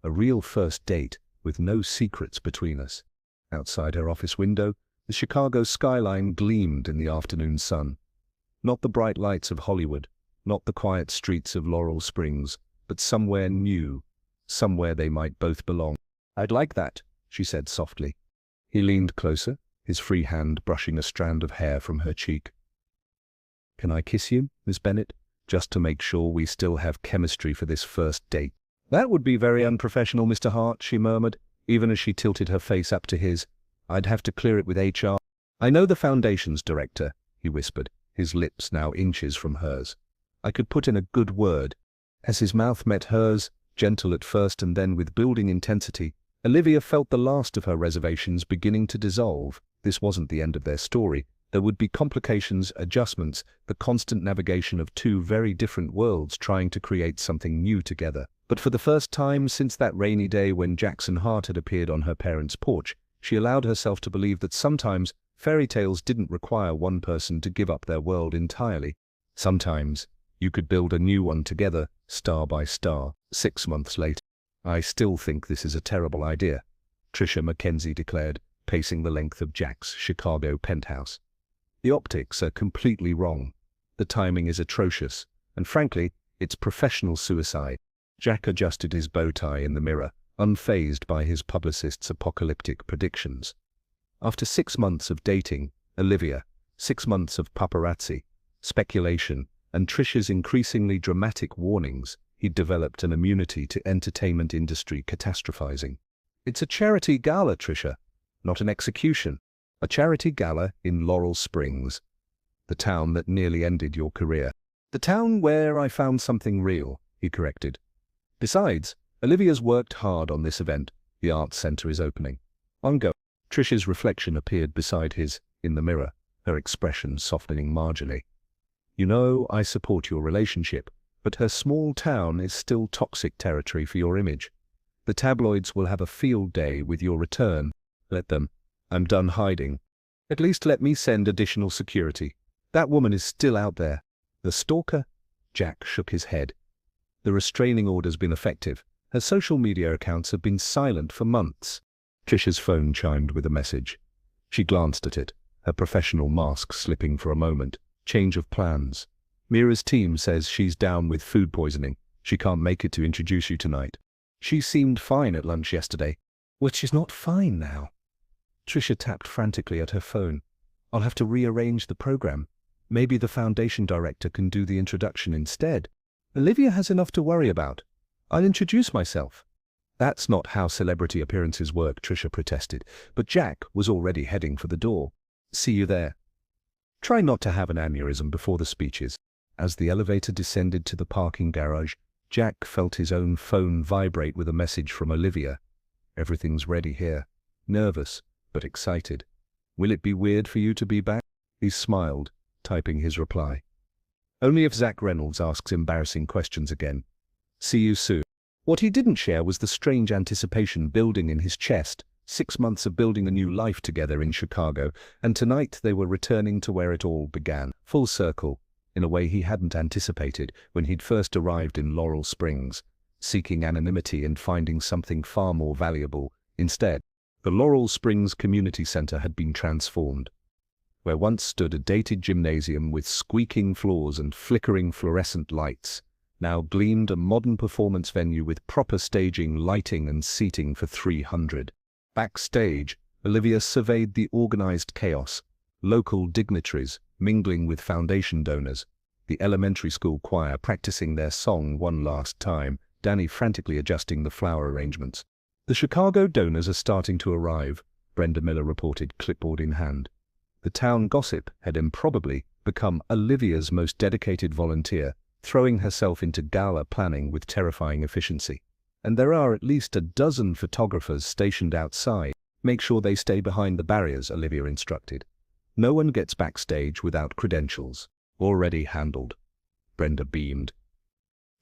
A real first date with no secrets between us. Outside her office window, the Chicago skyline gleamed in the afternoon sun. Not the bright lights of Hollywood, not the quiet streets of Laurel Springs, but somewhere new, somewhere they might both belong. I'd like that, she said softly. He leaned closer, his free hand brushing a strand of hair from her cheek. Can I kiss you, Miss Bennett, just to make sure we still have chemistry for this first date? That would be very unprofessional, Mr. Hart, she murmured, even as she tilted her face up to his. I'd have to clear it with HR. I know the Foundation's director, he whispered, his lips now inches from hers. I could put in a good word. As his mouth met hers, gentle at first and then with building intensity, Olivia felt the last of her reservations beginning to dissolve. This wasn't the end of their story. There would be complications, adjustments, the constant navigation of two very different worlds trying to create something new together. But for the first time since that rainy day when Jackson Hart had appeared on her parents' porch, she allowed herself to believe that sometimes fairy tales didn't require one person to give up their world entirely. Sometimes you could build a new one together, star by star. 6 months later. I still think this is a terrible idea, Tricia Mackenzie declared, pacing the length of Jack's Chicago penthouse. The optics are completely wrong. The timing is atrocious, and frankly, it's professional suicide. Jack adjusted his bow tie in the mirror, unfazed by his publicist's apocalyptic predictions. After 6 months of dating, Olivia, 6 months of paparazzi, speculation, and Tricia's increasingly dramatic warnings, he'd developed an immunity to entertainment industry catastrophizing. It's a charity gala, Tricia, not an execution. A charity gala in Laurel Springs, the town that nearly ended your career. The town where I found something real, he corrected. Besides, Olivia's worked hard on this event. The arts center is opening. Ongo. Tricia's reflection appeared beside his, in the mirror, her expression softening marginally. You know, I support your relationship, but her small town is still toxic territory for your image. The tabloids will have a field day with your return. Let them. I'm done hiding. At least let me send additional security. That woman is still out there. The stalker? Jack shook his head. The restraining order's been effective. Her social media accounts have been silent for months. Tricia's phone chimed with a message. She glanced at it, her professional mask slipping for a moment. Change of plans. Mira's team says she's down with food poisoning. She can't make it to introduce you tonight. She seemed fine at lunch yesterday. Well, she's not fine now. Tricia tapped frantically at her phone. I'll have to rearrange the program. Maybe the foundation director can do the introduction instead. Olivia has enough to worry about. I'll introduce myself. That's not how celebrity appearances work, Trisha protested, but Jack was already heading for the door. See you there. Try not to have an aneurysm before the speeches. As the elevator descended to the parking garage, Jack felt his own phone vibrate with a message from Olivia. Everything's ready here. Nervous, but excited. Will it be weird for you to be back? He smiled, typing his reply. Only if Zach Reynolds asks embarrassing questions again. See you soon. What he didn't share was the strange anticipation building in his chest. 6 months of building a new life together in Chicago, and tonight they were returning to where it all began, full circle, in a way he hadn't anticipated when he'd first arrived in Laurel Springs, seeking anonymity and finding something far more valuable. Instead, the Laurel Springs Community Center had been transformed. Where once stood a dated gymnasium with squeaking floors and flickering fluorescent lights, now gleamed a modern performance venue with proper staging, lighting and seating for 300. Backstage, Olivia surveyed the organized chaos, local dignitaries mingling with foundation donors, the elementary school choir practicing their song one last time, Danny frantically adjusting the flower arrangements. The Chicago donors are starting to arrive, Brenda Miller reported, clipboard in hand. The town gossip had improbably become Olivia's most dedicated volunteer, throwing herself into gala planning with terrifying efficiency. And there are at least a dozen photographers stationed outside. Make sure they stay behind the barriers, Olivia instructed. No one gets backstage without credentials. Already handled. Brenda beamed.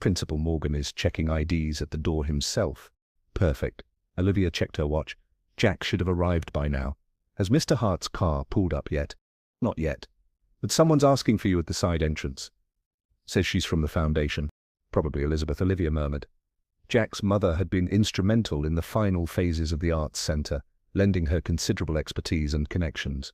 Principal Morgan is checking IDs at the door himself. Perfect. Olivia checked her watch. Jack should have arrived by now. Has Mr. Hart's car pulled up yet? Not yet. But someone's asking for you at the side entrance. Says she's from the foundation. Probably Elizabeth, Olivia murmured. Jack's mother had been instrumental in the final phases of the Arts Center, lending her considerable expertise and connections.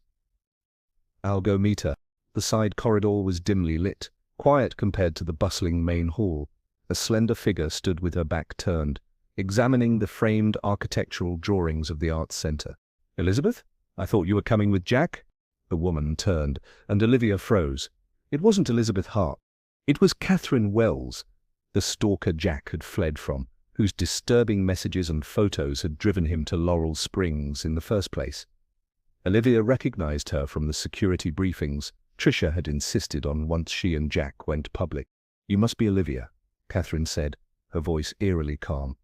I'll go meet her. The side corridor was dimly lit, quiet compared to the bustling main hall. A slender figure stood with her back turned, examining the framed architectural drawings of the Arts Center. Elizabeth? I thought you were coming with Jack? The woman turned, and Olivia froze. It wasn't Elizabeth Hart. It was Catherine Wells, the stalker Jack had fled from, whose disturbing messages and photos had driven him to Laurel Springs in the first place. Olivia recognized her from the security briefings Trisha had insisted on once she and Jack went public. You must be Olivia, Catherine said, her voice eerily calm.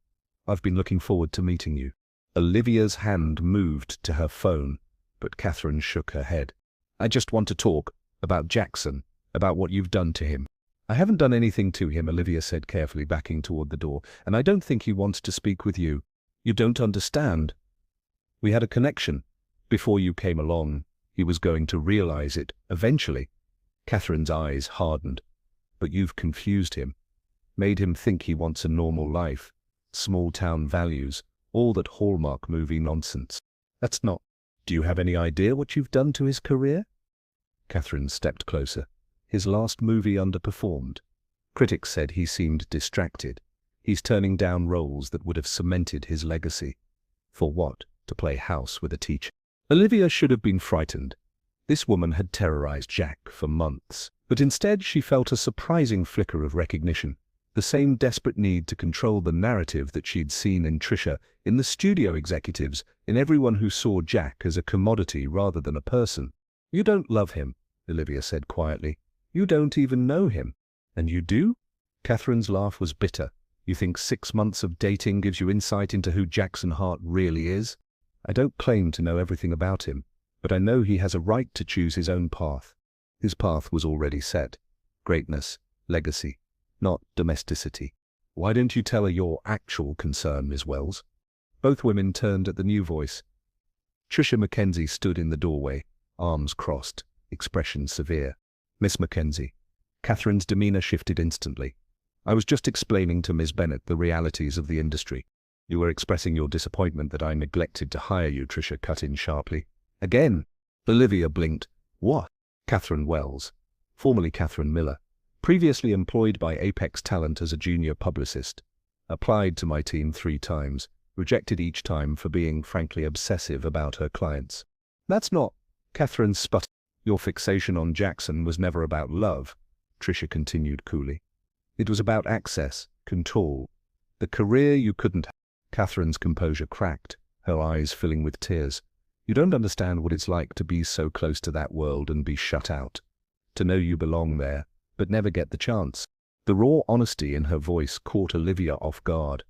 I've been looking forward to meeting you. Olivia's hand moved to her phone, but Catherine shook her head. I just want to talk about Jackson, about what you've done to him. I haven't done anything to him, Olivia said carefully, backing toward the door, and I don't think he wants to speak with you. You don't understand. We had a connection. Before you came along, he was going to realize it, eventually. Catherine's eyes hardened. But you've confused him. Made him think he wants a normal life. Small-town values, all that Hallmark movie nonsense. That's not. Do you have any idea what you've done to his career? Catherine stepped closer. His last movie underperformed. Critics said he seemed distracted. He's turning down roles that would have cemented his legacy. For what? To play house with a teacher? Olivia should have been frightened. This woman had terrorized Jack for months, but instead she felt a surprising flicker of recognition. The same desperate need to control the narrative that she'd seen in Trisha, in the studio executives, in everyone who saw Jack as a commodity rather than a person. You don't love him, Olivia said quietly. You don't even know him. And you do? Catherine's laugh was bitter. You think 6 months of dating gives you insight into who Jackson Hart really is? I don't claim to know everything about him, but I know he has a right to choose his own path. His path was already set. Greatness, legacy, not domesticity. Why don't you tell her your actual concern, Ms. Wells? Both women turned at the new voice. Trisha Mackenzie stood in the doorway, arms crossed, expression severe. Miss Mackenzie. Catherine's demeanor shifted instantly. I was just explaining to Ms. Bennett the realities of the industry. You were expressing your disappointment that I neglected to hire you, Trisha cut in sharply. Again. Olivia blinked. What? Catherine Wells, formerly Catherine Miller, previously employed by Apex Talent as a junior publicist. Applied to my team 3 times, rejected each time for being frankly obsessive about her clients. That's not. Catherine sputtered. Your fixation on Jackson was never about love, Tricia continued coolly. It was about access, control, the career you couldn't have. Catherine's composure cracked, her eyes filling with tears. You don't understand what it's like to be so close to that world and be shut out. To know you belong there, but never get the chance. The raw honesty in her voice caught Olivia off guard.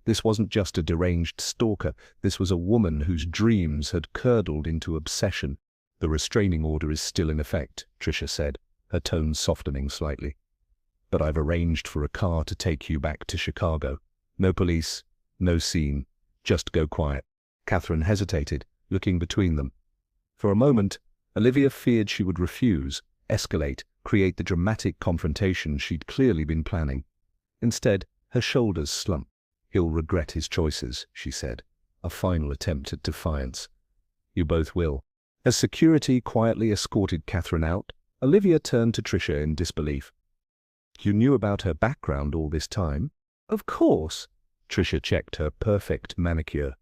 This wasn't just a deranged stalker, this was a woman whose dreams had curdled into obsession. The restraining order is still in effect, Tricia said, her tone softening slightly. But I've arranged for a car to take you back to Chicago. No police, no scene, just go quiet. Catherine hesitated, looking between them. For a moment, Olivia feared she would refuse, escalate, create the dramatic confrontation she'd clearly been planning. Instead, her shoulders slumped. He'll regret his choices, she said, a final attempt at defiance. You both will. As security quietly escorted Catherine out, Olivia turned to Tricia in disbelief. You knew about her background all this time? Of course. Tricia checked her perfect manicure.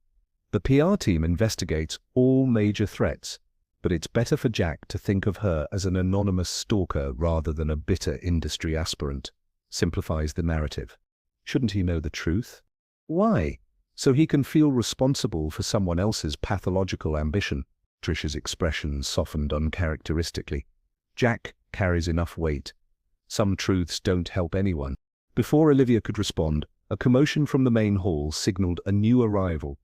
The PR team investigates all major threats, but it's better for Jack to think of her as an anonymous stalker rather than a bitter industry aspirant. Simplifies the narrative. Shouldn't he know the truth? Why? So he can feel responsible for someone else's pathological ambition. Tricia's expression softened uncharacteristically. Jack carries enough weight. Some truths don't help anyone. Before Olivia could respond, a commotion from the main hall signaled a new arrival.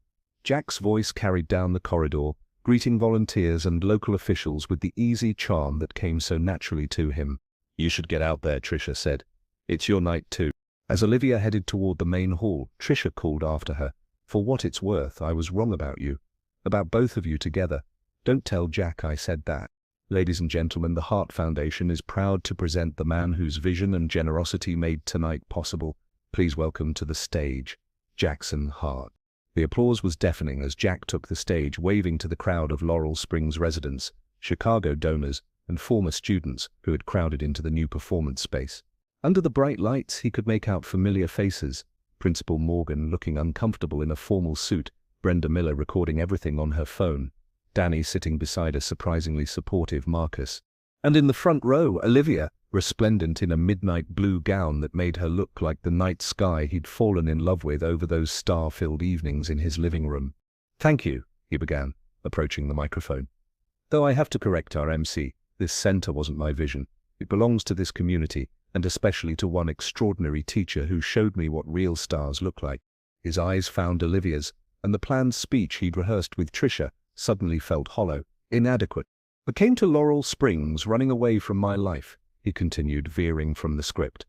Jack's voice carried down the corridor, greeting volunteers and local officials with the easy charm that came so naturally to him. You should get out there, Tricia said. It's your night too. As Olivia headed toward the main hall, Tricia called after her. For what it's worth, I was wrong about you. About both of you together. Don't tell Jack I said that. Ladies and gentlemen, the Hart Foundation is proud to present the man whose vision and generosity made tonight possible. Please welcome to the stage, Jackson Hart. The applause was deafening as Jack took the stage, waving to the crowd of Laurel Springs residents, Chicago donors, and former students who had crowded into the new performance space. Under the bright lights, he could make out familiar faces. Principal Morgan looking uncomfortable in a formal suit, Brenda Miller recording everything on her phone, Danny sitting beside a surprisingly supportive Marcus. And in the front row, Olivia, resplendent in a midnight blue gown that made her look like the night sky he'd fallen in love with over those star-filled evenings in his living room. Thank you, he began, approaching the microphone. Though I have to correct our MC, this center wasn't my vision. It belongs to this community, and especially to one extraordinary teacher who showed me what real stars look like. His eyes found Olivia's, and the planned speech he'd rehearsed with Tricia suddenly felt hollow, inadequate. I came to Laurel Springs running away from my life, he continued, veering from the script.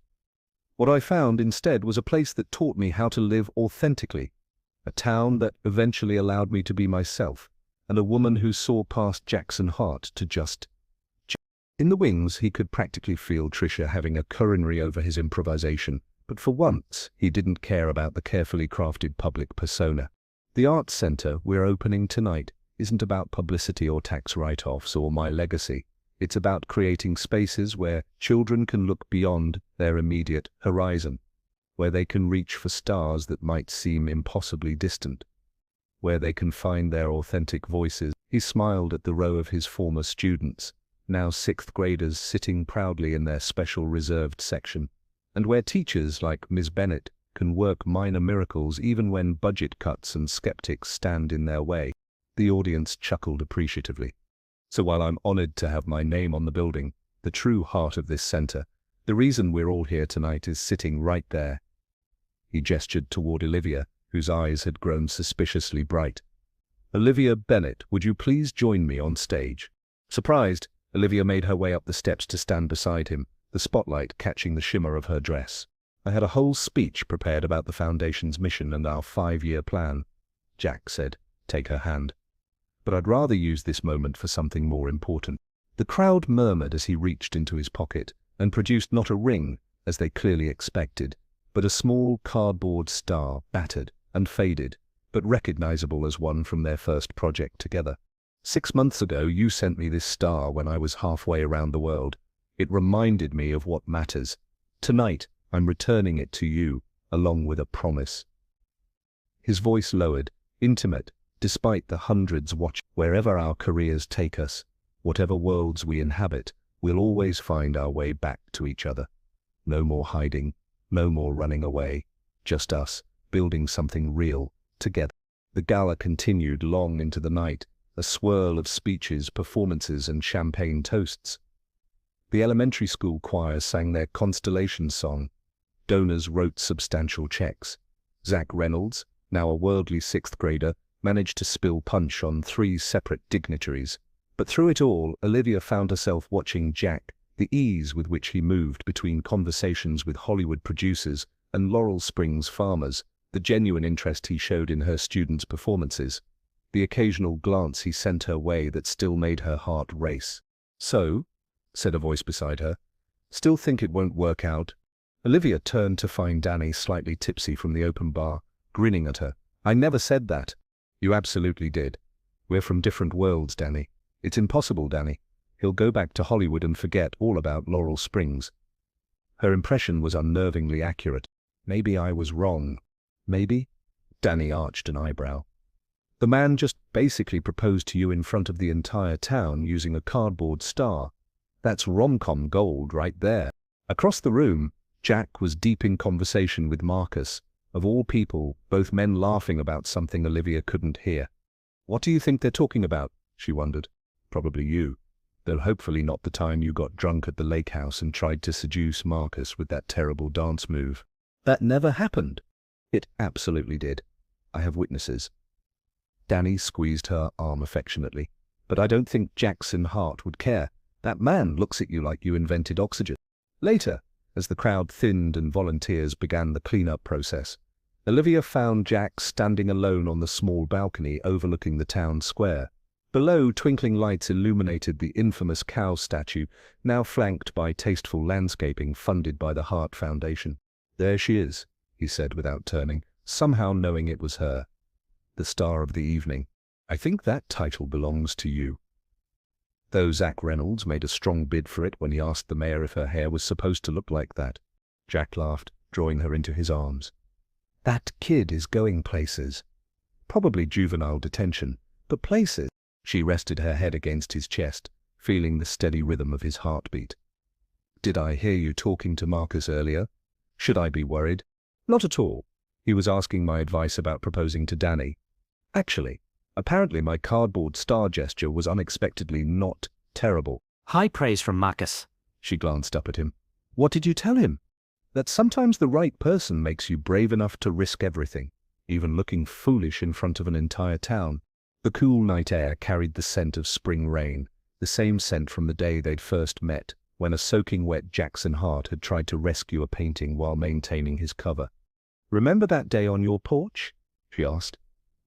What I found instead was a place that taught me how to live authentically, a town that eventually allowed me to be myself, and a woman who saw past Jackson Hart to just In the wings, he could practically feel Tricia having a coronary over his improvisation, but for once, he didn't care about the carefully crafted public persona. The Arts Center we're opening tonight isn't about publicity or tax write-offs or my legacy. It's about creating spaces where children can look beyond their immediate horizon, where they can reach for stars that might seem impossibly distant, where they can find their authentic voices. He smiled at the row of his former students, now sixth graders sitting proudly in their special reserved section, and where teachers like Ms. Bennett can work minor miracles even when budget cuts and skeptics stand in their way. The audience chuckled appreciatively. So while I'm honored to have my name on the building, the true heart of this center, the reason we're all here tonight is sitting right there. He gestured toward Olivia, whose eyes had grown suspiciously bright. Olivia Bennett, would you please join me on stage? Surprised, Olivia made her way up the steps to stand beside him, the spotlight catching the shimmer of her dress. I had a whole speech prepared about the Foundation's mission and our 5-year plan, Jack said. Take her hand. But I'd rather use this moment for something more important. The crowd murmured as he reached into his pocket and produced not a ring, as they clearly expected, but a small cardboard star, battered and faded, but recognizable as one from their first project together. 6 months ago, you sent me this star when I was halfway around the world. It reminded me of what matters. Tonight, I'm returning it to you, along with a promise. His voice lowered, intimate, despite the hundreds watching. Wherever our careers take us, Whatever worlds we inhabit, we'll always find our way back to each other. No more hiding, no more running away, just us, building something real, together. The gala continued long into the night, a swirl of speeches, performances, and champagne toasts. The elementary school choir sang their constellation song. Donors wrote substantial checks. Zach Reynolds, now a worldly sixth grader, managed to spill punch on 3 separate dignitaries. But through it all, Olivia found herself watching Jack, the ease with which he moved between conversations with Hollywood producers and Laurel Springs farmers, the genuine interest he showed in her students' performances, the occasional glance he sent her way that still made her heart race. "So," said a voice beside her, "still think it won't work out?" Olivia turned to find Danny slightly tipsy from the open bar, grinning at her. "I never said that." "You absolutely did. We're from different worlds, Danny. It's impossible, Danny. He'll go back to Hollywood and forget all about Laurel Springs." Her impression was unnervingly accurate. "Maybe I was wrong." "Maybe?" Danny arched an eyebrow. "The man just basically proposed to you in front of the entire town using a cardboard star. That's rom-com gold right there." Across the room, Jack was deep in conversation with Marcus. Of all people, both men laughing about something Olivia couldn't hear. "What do you think they're talking about?" she wondered. "Probably you. Though hopefully not the time you got drunk at the lake house and tried to seduce Marcus with that terrible dance move." "That never happened." "It absolutely did. I have witnesses." Danny squeezed her arm affectionately. "But I don't think Jackson Hart would care. That man looks at you like you invented oxygen." Later, as the crowd thinned and volunteers began the cleanup process, Olivia found Jack standing alone on the small balcony overlooking the town square. Below, twinkling lights illuminated the infamous cow statue, now flanked by tasteful landscaping funded by the Hart Foundation. "There she is," he said without turning, somehow knowing it was her. "The star of the evening. I think that title belongs to you." Though Zach Reynolds made a strong bid for it when he asked the mayor if her hair was supposed to look like that. Jack laughed, drawing her into his arms. "That kid is going places. Probably juvenile detention, but places." She rested her head against his chest, feeling the steady rhythm of his heartbeat. "Did I hear you talking to Marcus earlier? Should I be worried?" "Not at all. He was asking my advice about proposing to Danny. Actually, apparently my cardboard star gesture was unexpectedly not terrible." High praise from Marcus. She glanced up at him. "What did you tell him?" "That sometimes the right person makes you brave enough to risk everything, even looking foolish in front of an entire town." The cool night air carried the scent of spring rain, the same scent from the day they'd first met, when a soaking wet Jackson Hart had tried to rescue a painting while maintaining his cover. "Remember that day on your porch?" she asked.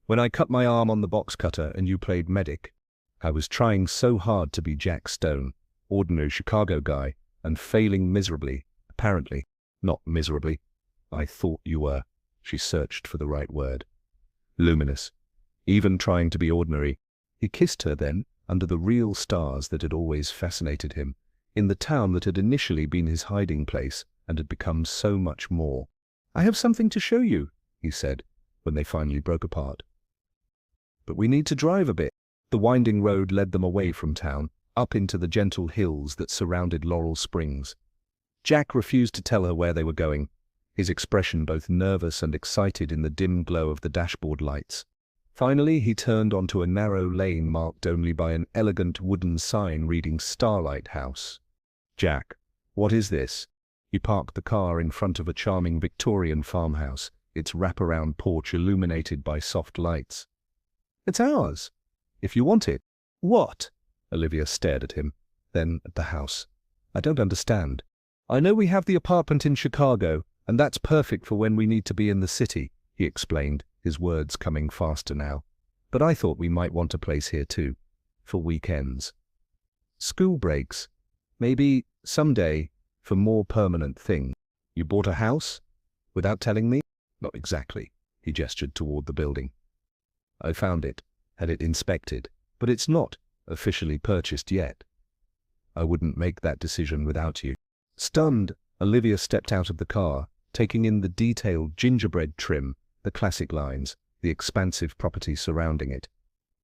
"When I cut my arm on the box cutter and you played medic? I was trying so hard to be Jack Stone, ordinary Chicago guy, and failing miserably, apparently. Not miserably. I thought you were." She searched for the right word. "Luminous. Even trying to be ordinary." He kissed her then, under the real stars that had always fascinated him, in the town that had initially been his hiding place and had become so much more. "I have something to show you," he said, when they finally broke apart. "But we need to drive a bit." The winding road led them away from town, up into the gentle hills that surrounded Laurel Springs. Jack refused to tell her where they were going, his expression both nervous and excited in the dim glow of the dashboard lights. Finally, he turned onto a narrow lane marked only by an elegant wooden sign reading Starlight House. "Jack, what is this?" He parked the car in front of a charming Victorian farmhouse, its wraparound porch illuminated by soft lights. "It's ours, if you want it." "What?" Olivia stared at him, then at the house. "I don't understand." "I know we have the apartment in Chicago, and that's perfect for when we need to be in the city," he explained, his words coming faster now. "But I thought we might want a place here too, for weekends. School breaks, maybe someday, for more permanent things." "You bought a house? Without telling me?" "Not exactly," he gestured toward the building. "I found it, had it inspected, but it's not officially purchased yet. I wouldn't make that decision without you." Stunned, Olivia stepped out of the car, taking in the detailed gingerbread trim, the classic lines, the expansive property surrounding it.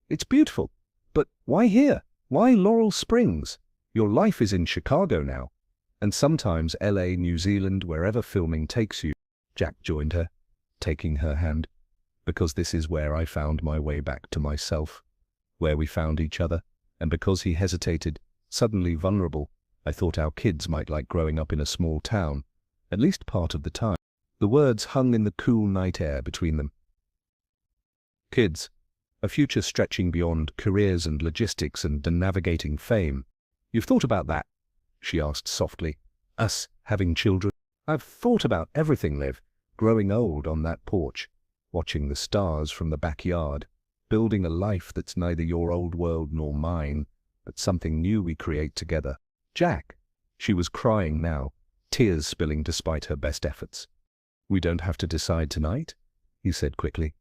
"It's beautiful, but why here?" Why Laurel Springs? Your life is in Chicago now. And sometimes LA, New Zealand, wherever filming takes you. Jack joined her, taking her hand. Because this is where I found my way back to myself. Where we found each other. And because he hesitated, suddenly vulnerable, I thought our kids might like growing up in a small town. At least part of the time. The words hung in the cool night air between them. Kids. A future stretching beyond careers and logistics and navigating fame. You've thought about that? She asked softly. Us, having children? I've thought about everything, Liv. Growing old on that porch, watching the stars from the backyard, building a life that's neither your old world nor mine, but something new we create together. Jack. She was crying now, tears spilling despite her best efforts. We don't have to decide tonight, he said quickly.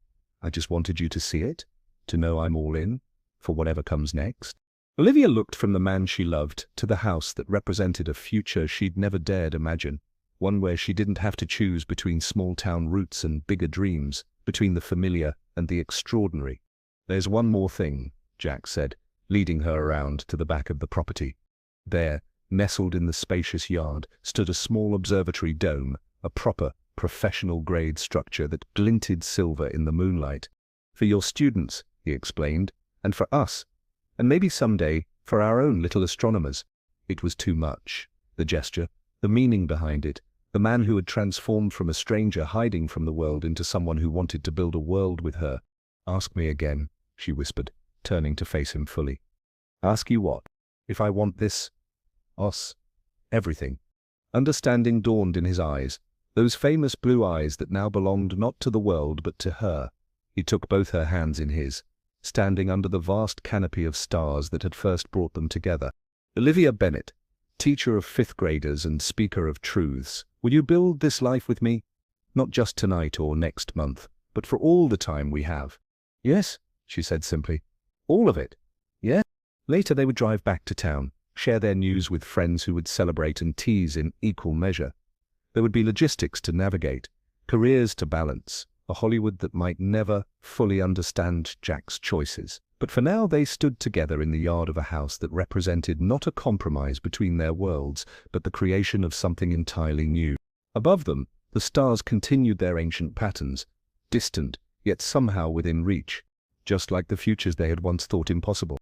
I just wanted you to see it. To know I'm all in, for whatever comes next. Olivia looked from the man she loved to the house that represented a future she'd never dared imagine, one where she didn't have to choose between small-town roots and bigger dreams, between the familiar and the extraordinary. There's one more thing, Jack said, leading her around to the back of the property. There, nestled in the spacious yard, stood a small observatory dome, a proper, professional-grade structure that glinted silver in the moonlight. For your students, he explained, and for us, and maybe someday for our own little astronomers. It was too much. The gesture, the meaning behind it, the man who had transformed from a stranger hiding from the world into someone who wanted to build a world with her. Ask me again, she whispered, turning to face him fully. Ask you what? If I want this? Us? Everything. Understanding dawned in his eyes, those famous blue eyes that now belonged not to the world but to her. He took both her hands in his, standing under the vast canopy of stars that had first brought them together. Olivia Bennett, teacher of fifth graders and speaker of truths, will you build this life with me? Not just tonight or next month, but for all the time we have. Yes, she said simply. All of it. Yeah? Later they would drive back to town, share their news with friends who would celebrate and tease in equal measure. There would be logistics to navigate, careers to balance, a Hollywood that might never fully understand Jack's choices. But for now they stood together in the yard of a house that represented not a compromise between their worlds, but the creation of something entirely new. Above them, the stars continued their ancient patterns, distant, yet somehow within reach, just like the futures they had once thought impossible.